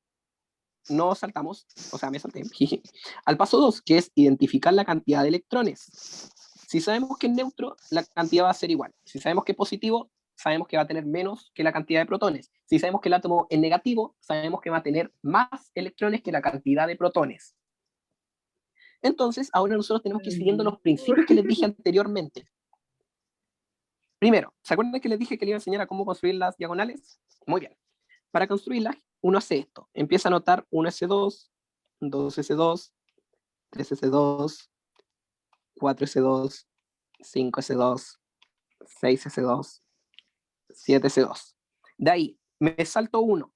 no saltamos, o sea, me salté, al paso 2, que es identificar la cantidad de electrones. Si sabemos que es neutro, la cantidad va a ser igual. Si sabemos que es positivo, sabemos que va a tener menos que la cantidad de protones. Si sabemos que el átomo es negativo, sabemos que va a tener más electrones que la cantidad de protones. Entonces, ahora nosotros tenemos que ir siguiendo los principios que les dije anteriormente. Primero, ¿se acuerdan que les dije que les iba a enseñar a cómo construir las diagonales? Muy bien. Para construirlas, uno hace esto. Empieza a anotar 1s2, 2s2, 3s2, 4s2, 5s2, 6s2, 7s2. De ahí, me salto 1,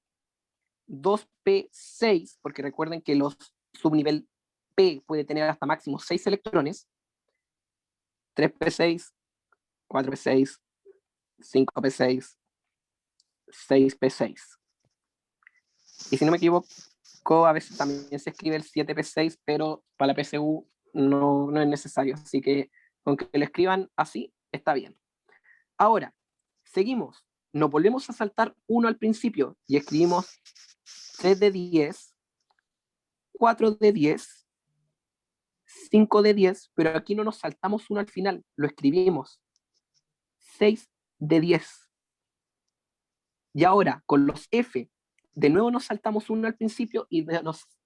2p6, porque recuerden que los subnivel P puede tener hasta máximo 6 electrones, 3p6, 4p6, 5p6, 6p6. Y si no me equivoco, a veces también se escribe el 7p6, pero para la PSU no es necesario. Así que con que lo escriban así, está bien. Ahora, seguimos. Nos volvemos a saltar 1 al principio y escribimos 3 de 10, 4 de 10, 5 de 10, pero aquí no nos saltamos 1 al final, lo escribimos 6 de 10. Y ahora, con los F, de nuevo nos saltamos 1 al principio y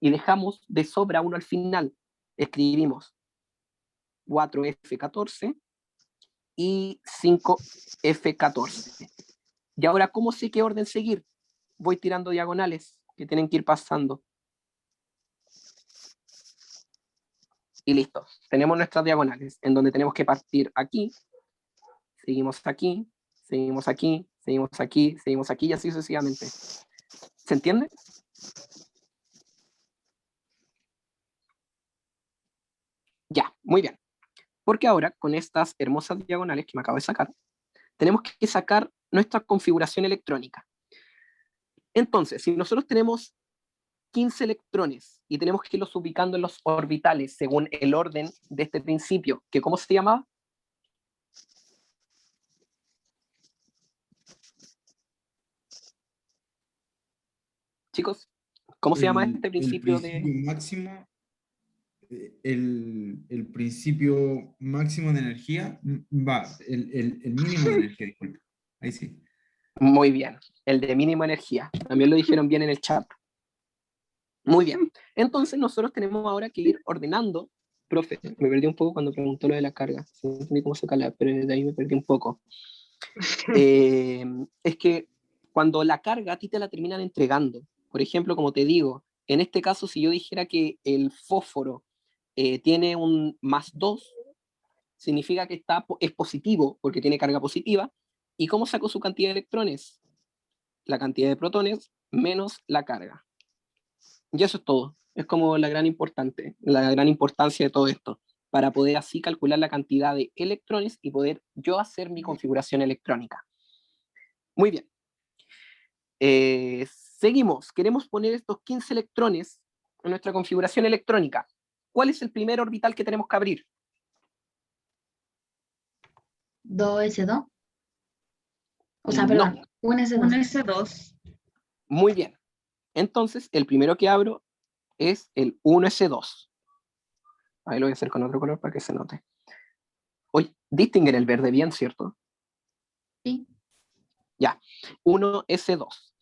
dejamos de sobra 1 al final. Escribimos 4F14 y 5F14. Y ahora, ¿cómo sé qué orden seguir? Voy tirando diagonales que tienen que ir pasando. Y listo, tenemos nuestras diagonales, en donde tenemos que partir aquí, seguimos aquí, seguimos aquí, seguimos aquí, seguimos aquí, y así sucesivamente. ¿Se entiende? Ya, muy bien. Porque ahora, con estas hermosas diagonales que me acabo de sacar, tenemos que sacar nuestra configuración electrónica. Entonces, si nosotros tenemos 15 electrones y tenemos que irlos ubicando en los orbitales según el orden de este principio, que ¿cómo se llamaba? Chicos, ¿cómo se llama este principio de...? Máximo, el principio máximo de energía, el mínimo de energía, disculpe. Ahí sí. Muy bien, el de mínima energía. También lo dijeron bien en el chat. Muy bien, entonces nosotros tenemos ahora que ir ordenando. Profe, me perdí un poco cuando preguntó lo de la carga. No entendí cómo sacarla, pero de ahí me perdí un poco. Es que cuando la carga a ti te la terminan entregando, por ejemplo, como te digo, en este caso, si yo dijera que el fósforo tiene un +2, significa que es positivo porque tiene carga positiva. ¿Y cómo saco su cantidad de electrones? La cantidad de protones menos la carga. Y eso es todo. Es como la gran importancia de todo esto, para poder así calcular la cantidad de electrones y poder yo hacer mi configuración electrónica. Muy bien. Seguimos. Queremos poner estos 15 electrones en nuestra configuración electrónica. ¿Cuál es el primer orbital que tenemos que abrir? 2s2. O sea, No. perdón, 1s2. Un S2. Muy bien. Entonces, el primero que abro es el 1s2. Ahí lo voy a hacer con otro color para que se note. Oye, distinguen el verde bien, ¿cierto? Sí. Ya, 1s2.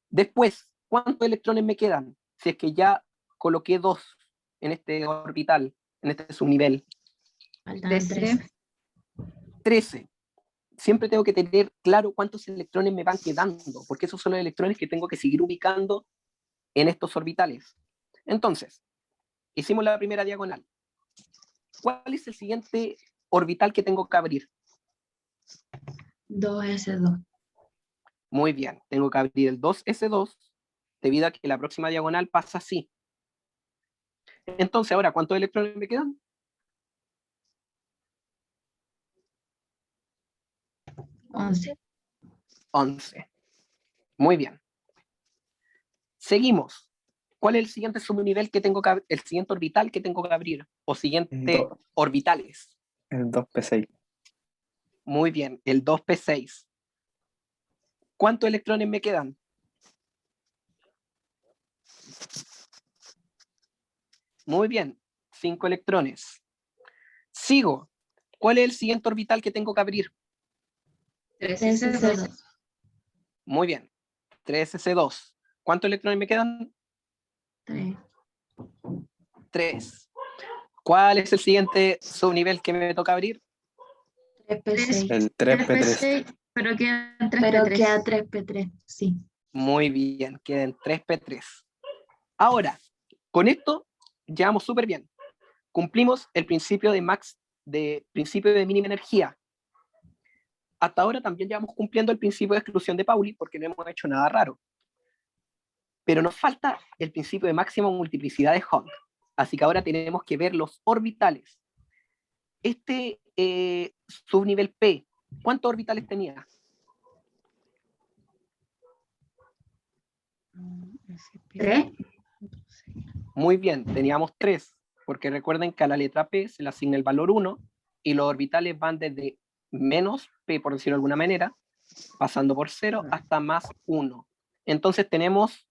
Después, ¿cuántos electrones me quedan? Si es que ya coloqué 2 en este orbital, en este subnivel. Faltan 13. 13. Siempre tengo que tener claro cuántos electrones me van quedando, porque esos son los electrones que tengo que seguir ubicando en estos orbitales. Entonces, hicimos la primera diagonal. ¿Cuál es el siguiente orbital que tengo que abrir? 2s2. Muy bien, tengo que abrir el 2s2 debido a que la próxima diagonal pasa así. Entonces, ahora, ¿cuántos electrones me quedan? 11. 11. Muy bien. Seguimos. ¿Cuál es el siguiente subnivel que tengo que el siguiente orbital que tengo que abrir? O siguiente orbitales. El 2p6. Muy bien, el 2p6. ¿Cuántos electrones me quedan? Muy bien, 5 electrones. Sigo. ¿Cuál es el siguiente orbital que tengo que abrir? 3s2. Muy bien, 3s2. ¿Cuántos electrones me quedan? 3. 3. ¿Cuál es el siguiente subnivel que me toca abrir? 3p6. El 3p3. 3P6, pero quedan 3P3. Pero queda 3p3, sí. Muy bien, quedan 3p3. Ahora, con esto llevamos súper bien. Cumplimos el principio de principio de mínima energía. Hasta ahora también llevamos cumpliendo el principio de exclusión de Pauli porque no hemos hecho nada raro. Pero nos falta el principio de máxima multiplicidad de Hund. Así que ahora tenemos que ver los orbitales. este subnivel P, ¿cuántos orbitales tenía? ¿Tres? Muy bien, teníamos 3, porque recuerden que a la letra P se le asigna el valor 1 y los orbitales van desde menos P, por decirlo de alguna manera, pasando por 0 hasta más 1. Entonces tenemos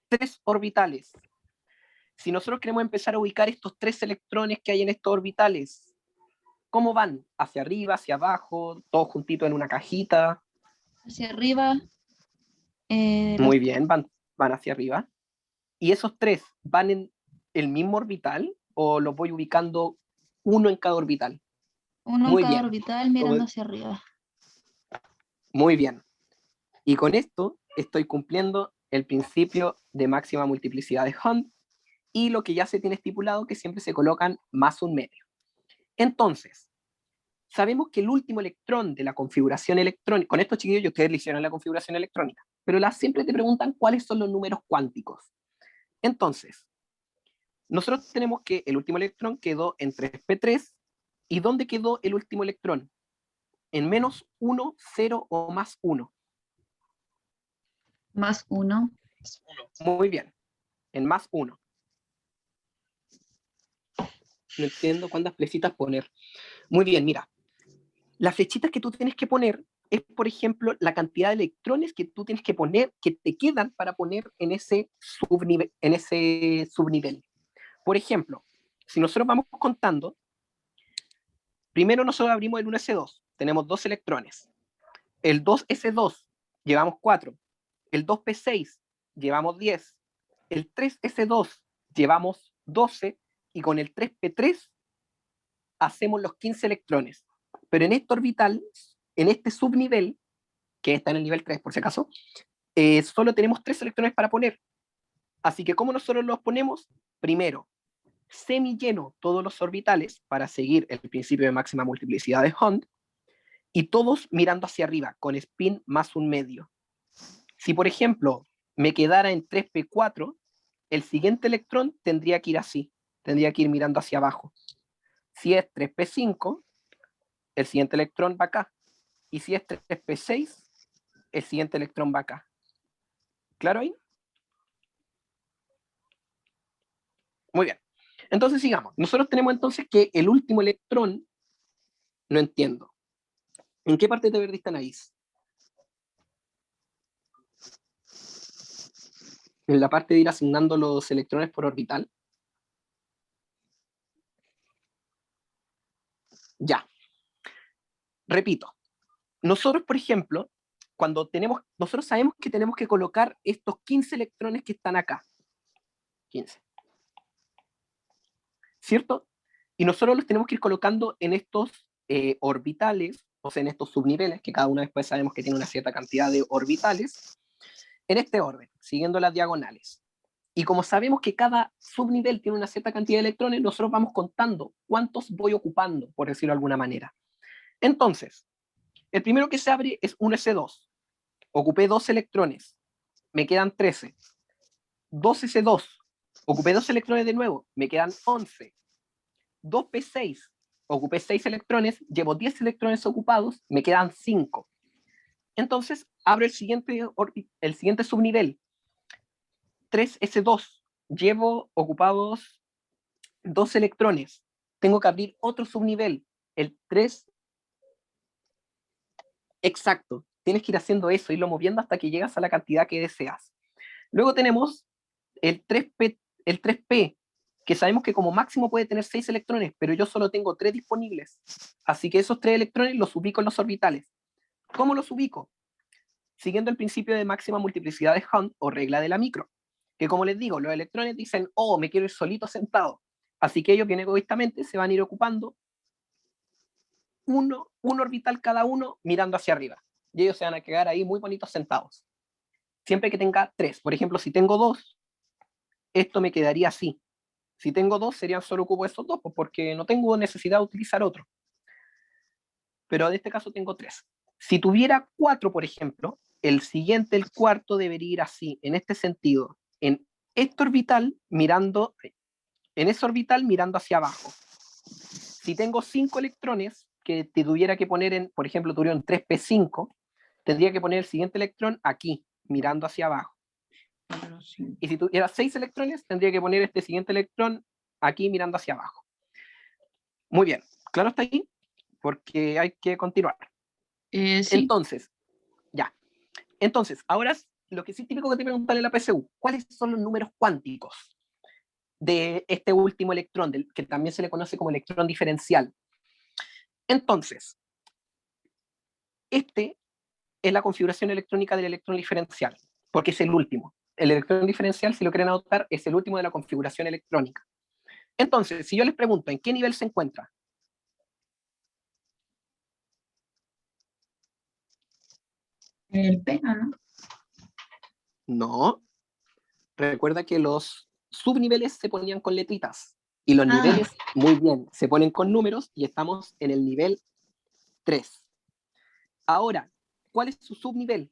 3 orbitales. Si nosotros queremos empezar a ubicar estos 3 electrones que hay en estos orbitales, ¿cómo van? ¿Hacia arriba, hacia abajo, todos juntitos en una cajita? Hacia arriba. Muy bien, van hacia arriba. ¿Y esos 3 van en el mismo orbital o los voy ubicando uno en cada orbital? Uno Muy en cada bien. orbital mirando hacia arriba. Muy bien. Y con esto estoy cumpliendo el principio de máxima multiplicidad de Hund y lo que ya se tiene estipulado que siempre se colocan más un medio. Entonces, sabemos que el último electrón de la configuración electrónica, con estos chiquillos ustedes le hicieron la configuración electrónica, pero siempre te preguntan cuáles son los números cuánticos. Entonces, nosotros tenemos que el último electrón quedó en 3p3, ¿y dónde quedó el último electrón? En menos 1, 0 o más 1. Más 1. Muy bien, en más 1. No entiendo cuántas flechitas poner. Muy bien, mira. Las flechitas que tú tienes que poner es, por ejemplo, la cantidad de electrones que tú tienes que poner, que te quedan para poner en ese subnivel. Por ejemplo, si nosotros vamos contando, primero nosotros abrimos el 1s2, tenemos 2 electrones. El 2s2 llevamos 4. El 2p6 llevamos 10. El 3s2 llevamos 12. Y con el 3p3 hacemos los 15 electrones. Pero en este orbital, en este subnivel, que está en el nivel 3 por si acaso, solo tenemos 3 electrones para poner. Así que ¿cómo nosotros los ponemos? Primero, semilleno todos los orbitales para seguir el principio de máxima multiplicidad de Hund, y todos mirando hacia arriba, con spin más un medio. Si, por ejemplo, me quedara en 3p4, el siguiente electrón tendría que ir así, tendría que ir mirando hacia abajo. Si es 3p5, el siguiente electrón va acá. Y si es 3p6, el siguiente electrón va acá. ¿Claro ahí? Muy bien. Entonces sigamos. Nosotros tenemos entonces que el último electrón, no entiendo. ¿En qué parte te perdiste, Anaís? En la parte de ir asignando los electrones por orbital. Ya. Repito. Nosotros, por ejemplo, nosotros sabemos que tenemos que colocar estos 15 electrones que están acá. 15. ¿Cierto? Y nosotros los tenemos que ir colocando en estos orbitales, o sea, en estos subniveles, que cada uno después sabemos que tiene una cierta cantidad de orbitales, en este orden, siguiendo las diagonales. Y como sabemos que cada subnivel tiene una cierta cantidad de electrones, nosotros vamos contando cuántos voy ocupando, por decirlo de alguna manera. Entonces, el primero que se abre es 1s2. Ocupé 2 electrones, me quedan 13. 2s2, ocupé 2 electrones de nuevo, me quedan 11. 2p6, ocupé 6 electrones, llevo 10 electrones ocupados, me quedan 5. Entonces, abro el siguiente subnivel, 3s2, llevo ocupados 2 electrones, tengo que abrir otro subnivel, el 3, exacto, tienes que ir haciendo eso, irlo moviendo hasta que llegas a la cantidad que deseas. Luego tenemos el 3p, que sabemos que como máximo puede tener 6 electrones, pero yo solo tengo 3 disponibles. Así que esos 3 electrones los ubico en los orbitales. ¿Cómo los ubico? Siguiendo el principio de máxima multiplicidad de Hund o regla de la micro, que como les digo, los electrones dicen, oh, me quiero ir solito sentado. Así que ellos bien egoístamente se van a ir ocupando un orbital cada uno mirando hacia arriba. Y ellos se van a quedar ahí muy bonitos sentados. Siempre que tenga 3. Por ejemplo, si tengo 2, esto me quedaría así. Si tengo 2, serían solo ocupo esos 2, pues porque no tengo necesidad de utilizar otro. Pero en este caso tengo 3. Si tuviera 4, por ejemplo, el siguiente, el cuarto, debería ir así, en este sentido. En este orbital, mirando, en ese orbital mirando hacia abajo. Si tengo 5 electrones que te tuviera que poner en, por ejemplo, tuvieron 3p5, tendría que poner el siguiente electrón aquí, mirando hacia abajo. Y si tuviera 6 electrones, tendría que poner este siguiente electrón aquí, mirando hacia abajo. Muy bien, ¿claro está ahí? Porque hay que continuar. Sí. Entonces, ya. Entonces, ahora lo que sí es típico que te preguntan en la PSU, ¿cuáles son los números cuánticos de este último electrón, que también se le conoce como electrón diferencial? Entonces, este es la configuración electrónica del electrón diferencial, porque es el último. El electrón diferencial, si lo quieren anotar, es el último de la configuración electrónica. Entonces, si yo les pregunto, ¿en qué nivel se encuentra? El P, ¿no? No. Recuerda que los subniveles se ponían con letritas y los niveles, muy bien, se ponen con números y estamos en el nivel 3. Ahora, ¿cuál es su subnivel?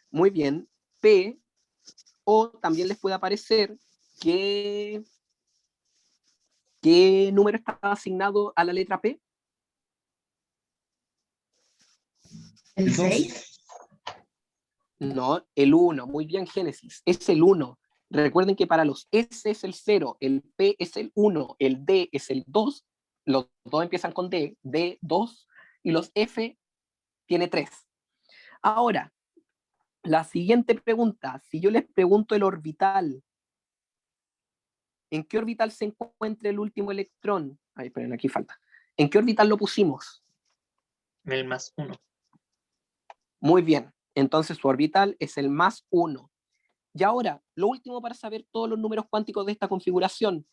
Muy bien, P, o también les puede aparecer qué número está asignado a la letra P. El 6. No, el 1, muy bien, Génesis, es el 1. Recuerden que para los S es el 0, el P es el 1, el D es el 2, los dos empiezan con D, D, 2, y los F tiene 3. Ahora, la siguiente pregunta, si yo les pregunto el orbital, ¿en qué orbital se encuentra el último electrón? Ay, esperen, aquí falta. ¿En qué orbital lo pusimos? En el +1. Muy bien, entonces su orbital es el +1. Y ahora, lo último para saber todos los números cuánticos de esta configuración.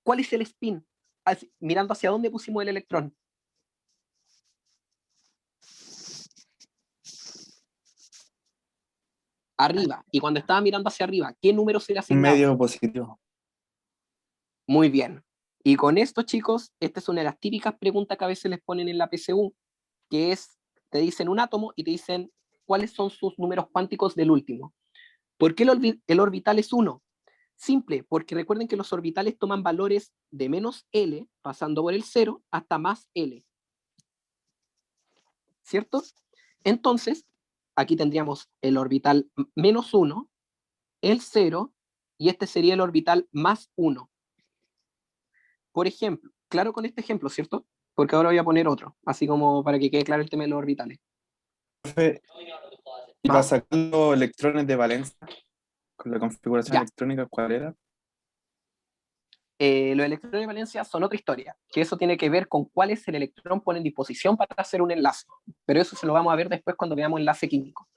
¿Cuál es el spin? Mirando hacia dónde pusimos el electrón. Arriba. Y cuando estaba mirando hacia arriba, ¿qué número se le asignaba? Medio positivo. Muy bien. Y con esto, chicos, esta es una de las típicas preguntas que a veces les ponen en la PSU, que es, te dicen un átomo y te dicen cuáles son sus números cuánticos del último. ¿Por qué el orbital es 1? Simple, porque recuerden que los orbitales toman valores de menos L, pasando por el 0, hasta más L. ¿Cierto? Entonces, aquí tendríamos el orbital -1, el 0, y este sería el orbital +1. Por ejemplo, claro con este ejemplo, ¿cierto? Porque ahora voy a poner otro, así como para que quede claro el tema de los orbitales. Profe, ¿y para sacar los electrones de valencia con la configuración electrónica, cuál era? Los electrones de valencia son otra historia, que eso tiene que ver con cuál es el electrón pone en disposición para hacer un enlace, pero eso se lo vamos a ver después cuando veamos enlace químico.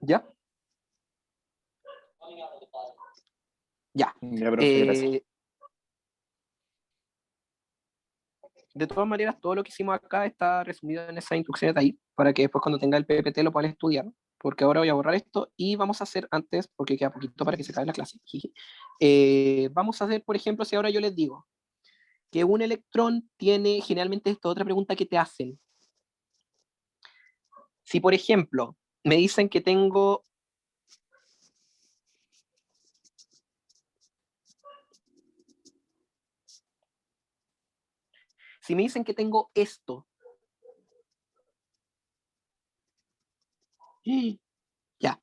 ¿Ya? Ya. Ya, profe, gracias. De todas maneras, todo lo que hicimos acá está resumido en esas instrucciones de ahí, para que después cuando tenga el PPT lo puedan estudiar, porque ahora voy a borrar esto y vamos a hacer antes, porque queda poquito para que se acabe la clase. Vamos a hacer, por ejemplo, si ahora yo les digo que un electrón tiene, generalmente esta otra pregunta que te hacen. Si, por ejemplo, me dicen que tengo si me dicen que tengo esto, ya,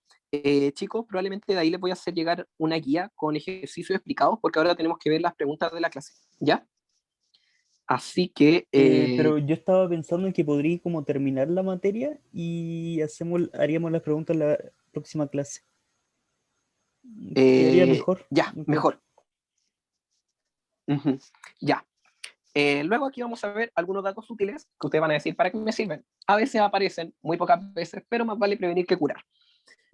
chicos, probablemente de ahí les voy a hacer llegar una guía con ejercicios explicados, porque ahora tenemos que ver las preguntas de la clase, ¿ya? Así que... pero yo estaba pensando en que podría como terminar la materia y haríamos las preguntas en la próxima clase. Quedaría mejor. Ya, mejor. Ya. Luego aquí vamos a ver algunos datos útiles que ustedes van a decir para qué me sirven. A veces aparecen, muy pocas veces, pero más vale prevenir que curar.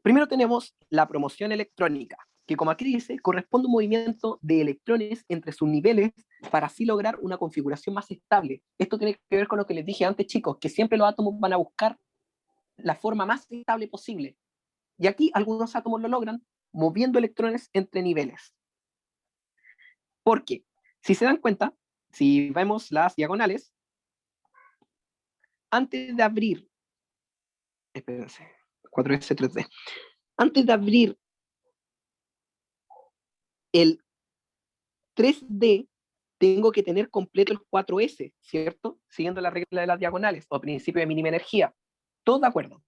Primero tenemos la promoción electrónica, que como aquí dice, corresponde a un movimiento de electrones entre sus niveles para así lograr una configuración más estable. Esto tiene que ver con lo que les dije antes, chicos, que siempre los átomos van a buscar la forma más estable posible. Y aquí algunos átomos lo logran moviendo electrones entre niveles. ¿Por qué? Si se dan cuenta, si vemos las diagonales, antes de abrir, espérense, 4s, 3d. Antes de abrir el 3D, tengo que tener completo el 4S, ¿cierto? Siguiendo la regla de las diagonales o principio de mínima energía. ¿Todos de acuerdo?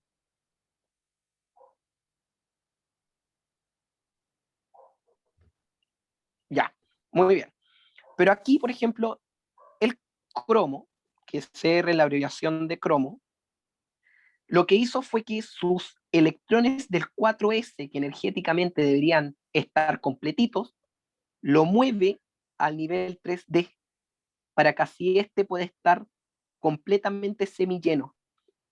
Ya, muy bien. Pero aquí, por ejemplo, el cromo, que es CR, la abreviación de cromo, lo que hizo fue que sus electrones del 4S, que energéticamente deberían estar completitos, lo mueve al nivel 3D, para que así este pueda estar completamente semilleno.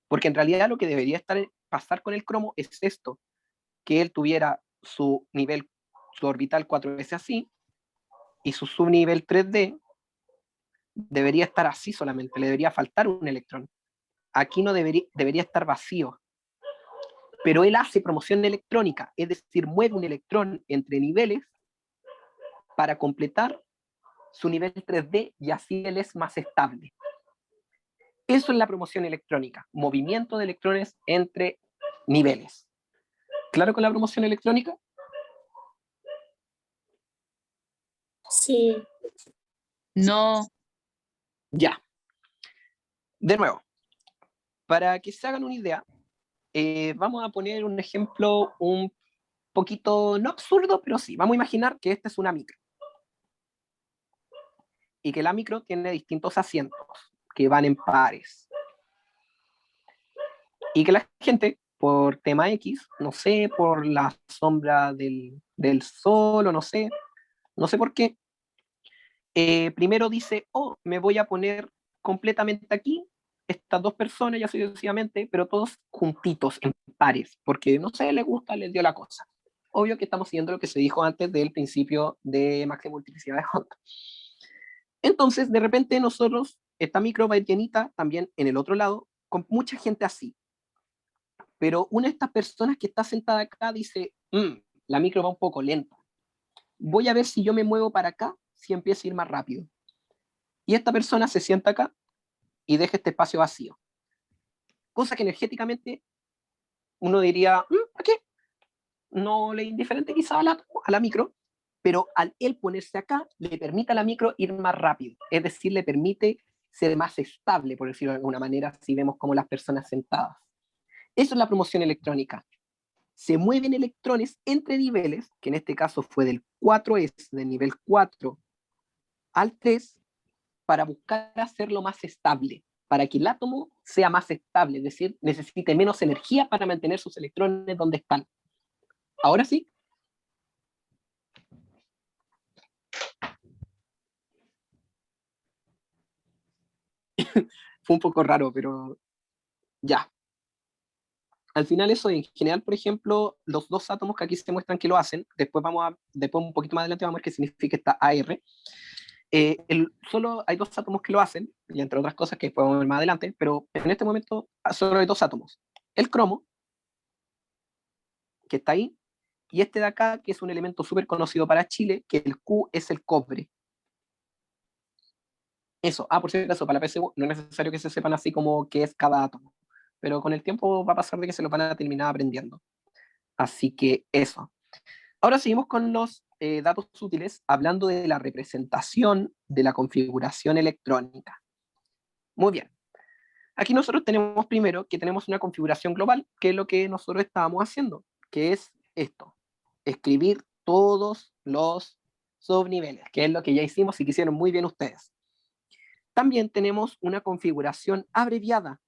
Porque en realidad lo que debería pasar con el cromo es esto, que él tuviera su nivel, su orbital 4S así, y su subnivel 3D debería estar así solamente, le debería faltar un electrón. Aquí no debería estar vacío. Pero él hace promoción electrónica, es decir, mueve un electrón entre niveles para completar su nivel 3D y así él es más estable. Eso es la promoción electrónica, movimiento de electrones entre niveles. ¿Claro con la promoción electrónica? Sí. No. Ya. De nuevo, para que se hagan una idea, vamos a poner un ejemplo un poquito, no absurdo, pero sí, vamos a imaginar que esta es una micro. Y que la micro tiene distintos asientos que van en pares. Y que la gente, por tema X, no sé, por la sombra del sol o no sé por qué, primero dice, oh, me voy a poner completamente aquí, estas dos personas y así sucesivamente, pero todos juntitos, en pares, porque no sé, les gusta, les dio la cosa. Obvio que estamos siguiendo lo que se dijo antes del principio de máxima multiplicidad de Hunt. Entonces, de repente nosotros, esta micro va a ir llenita también en el otro lado, con mucha gente así. Pero una de estas personas que está sentada acá dice, la micro va un poco lenta. Voy a ver si yo me muevo para acá, si empieza a ir más rápido. Y esta persona se sienta acá y deja este espacio vacío. Cosa que energéticamente uno diría, ¿a qué? No le es indiferente quizá a la micro, pero al él ponerse acá, le permite a la micro ir más rápido. Es decir, le permite ser más estable, por decirlo de alguna manera, si vemos como las personas sentadas. Eso es la promoción electrónica. Se mueven electrones entre niveles, que en este caso fue del 4S, del nivel 4 al 3, para buscar hacerlo más estable, para que el átomo sea más estable, es decir, necesite menos energía para mantener sus electrones donde están. Ahora sí. Fue un poco raro, pero ya. Al final eso, en general, por ejemplo, los dos átomos que aquí se muestran que lo hacen, después un poquito más adelante vamos a ver qué significa esta AR. Solo hay dos átomos que lo hacen, y entre otras cosas que podemos ver más adelante, pero en este momento solo hay dos átomos. El cromo, que está ahí, y este de acá, que es un elemento súper conocido para Chile, que el Q es el cobre. Eso, por cierto, para la PSU no es necesario que se sepan así como qué es cada átomo, pero con el tiempo va a pasar de que se lo van a terminar aprendiendo. Así que eso. Ahora seguimos con los datos útiles, hablando de la representación de la configuración electrónica. Muy bien. Aquí nosotros tenemos primero que tenemos una configuración global, que es lo que nosotros estábamos haciendo, que es esto, escribir todos los subniveles, que es lo que ya hicimos y que hicieron muy bien ustedes. También tenemos una configuración abreviada,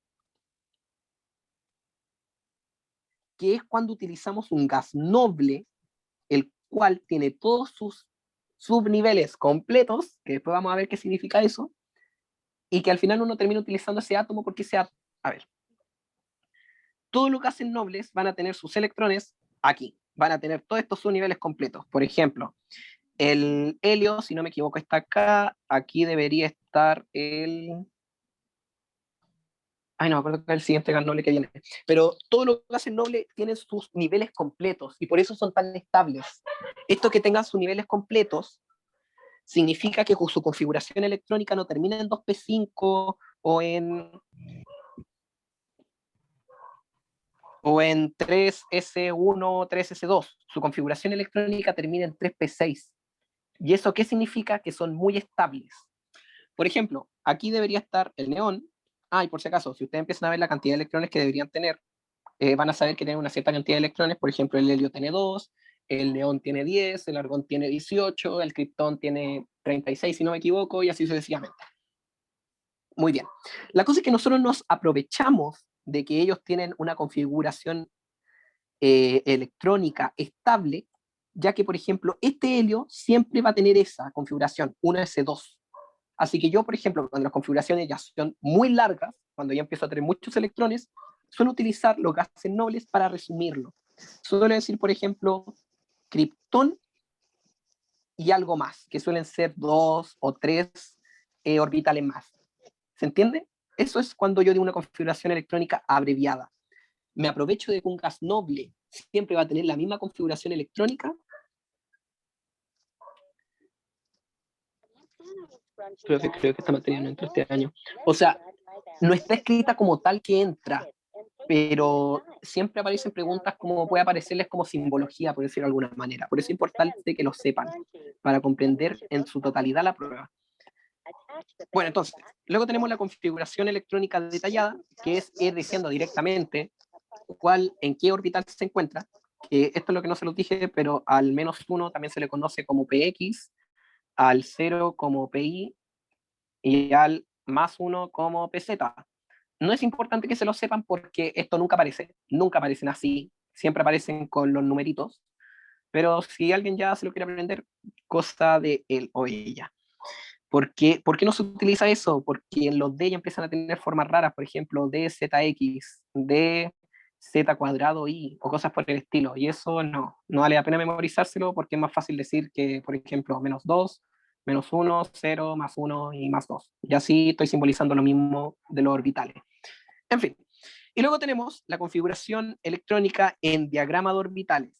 que es cuando utilizamos un gas noble, el cual tiene todos sus subniveles completos, que después vamos a ver qué significa eso, y que al final uno termina utilizando ese átomo porque todos los gases nobles van a tener sus electrones aquí, van a tener todos estos subniveles completos. Por ejemplo, el helio, si no me equivoco, está acá, aquí debería estar el... no me acuerdo cuál es el siguiente gas noble que viene. Pero todos los gases nobles tienen sus niveles completos y por eso son tan estables. Esto que tengan sus niveles completos significa que su configuración electrónica no termina en 2p5 o en o en 3S1, 3S2. Su configuración electrónica termina en 3P6. ¿Y eso qué significa? Que son muy estables. Por ejemplo, aquí debería estar el neón. Y por si acaso, si ustedes empiezan a ver la cantidad de electrones que deberían tener, van a saber que tienen una cierta cantidad de electrones. Por ejemplo, el helio tiene 2, el neón tiene 10, el argón tiene 18, el criptón tiene 36, si no me equivoco, y así sucesivamente. Muy bien. La cosa es que nosotros nos aprovechamos de que ellos tienen una configuración electrónica estable, ya que, por ejemplo, este helio siempre va a tener esa configuración, 1s2. Así que yo, por ejemplo, cuando las configuraciones ya son muy largas, cuando ya empiezo a tener muchos electrones, suelo utilizar los gases nobles para resumirlo. Suelo decir, por ejemplo, criptón y algo más, que suelen ser 2 o 3 orbitales más. ¿Se entiende? Eso es cuando yo digo una configuración electrónica abreviada. Me aprovecho de que un gas noble siempre va a tener la misma configuración electrónica. Creo que esta materia no entra este año. O sea, no está escrita como tal que entra, pero siempre aparecen preguntas como puede aparecerles como simbología, por decirlo de alguna manera. Por eso es importante que lo sepan, para comprender en su totalidad la prueba. Bueno, entonces, luego tenemos la configuración electrónica detallada, que es ir diciendo directamente en qué orbital se encuentra. Esto es lo que no se los dije, pero al -1 también se le conoce como PX, al 0 como PI y al +1 como PZ. No es importante que se lo sepan porque esto nunca aparecen así, siempre aparecen con los numeritos, pero si alguien ya se lo quiere aprender, cosa de él o ella. ¿Por qué no se utiliza eso? Porque en los D ya empiezan a tener formas raras, por ejemplo, DZX, DZ cuadrado I, o cosas por el estilo, y eso no vale la pena memorizárselo porque es más fácil decir que, por ejemplo, -2, -1, 0, +1 y +2. Y así estoy simbolizando lo mismo de los orbitales. En fin. Y luego tenemos la configuración electrónica en diagrama de orbitales,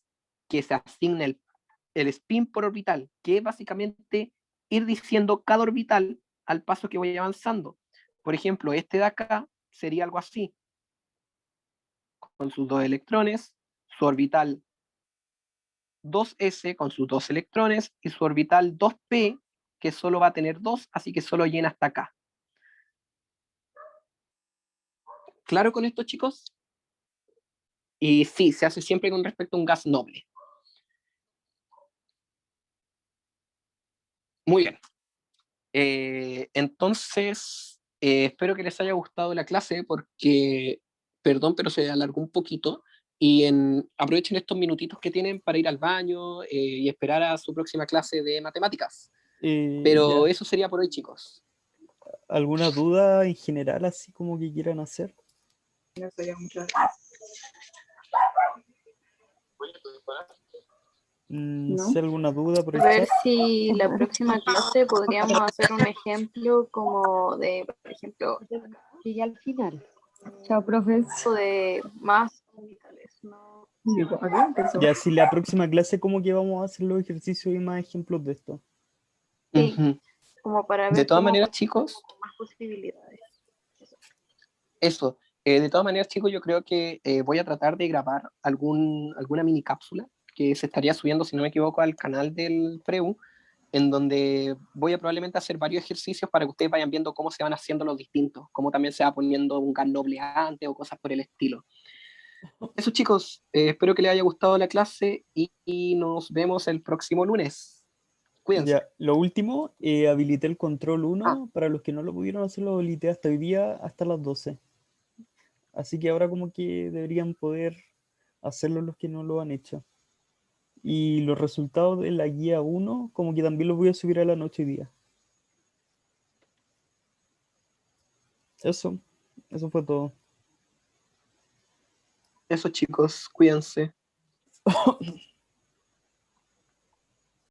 que se asigna el spin por orbital, que es básicamente ir diciendo cada orbital al paso que voy avanzando. Por ejemplo, este de acá sería algo así, con sus 2 electrones, su orbital 2s con sus 2 electrones y su orbital 2p, que solo va a tener 2, así que solo llena hasta acá. ¿Claro con esto, chicos? Y sí, se hace siempre con respecto a un gas noble. Muy bien. Entonces, espero que les haya gustado la clase porque, perdón, pero se alargó un poquito y aprovechen estos minutitos que tienen para ir al baño y esperar a su próxima clase de matemáticas. Pero Ya. eso sería por hoy, chicos. ¿Alguna duda en general así como que quieran hacer? No sé, alguna duda por el A ver chat. si la próxima clase podríamos hacer un ejemplo como de, por ejemplo, Y al final. Chao, profes. de más orbitales, ¿no? Ya, si la próxima clase como que vamos a hacer los ejercicios y más ejemplos de esto. Sí, Ujú. como para De ver todas cómo maneras, chicos, más posibilidades. eso. De todas maneras, chicos, yo creo que voy a tratar de grabar alguna mini cápsula que se estaría subiendo, si no me equivoco, al canal del Preu, en donde voy a probablemente hacer varios ejercicios para que ustedes vayan viendo cómo se van haciendo los distintos, cómo también se va poniendo un gas noble antes o cosas por el estilo. Eso, chicos, espero que les haya gustado la clase y nos vemos el próximo lunes. Cuídense. Ya, lo último, habilité el control 1, para los que no lo pudieron hacer, lo habilité hasta hoy día, hasta las 12. Así que ahora como que deberían poder hacerlo los que no lo han hecho. Y los resultados de la guía 1, como que también los voy a subir a la noche hoy día. Eso fue todo. Eso, chicos, cuídense.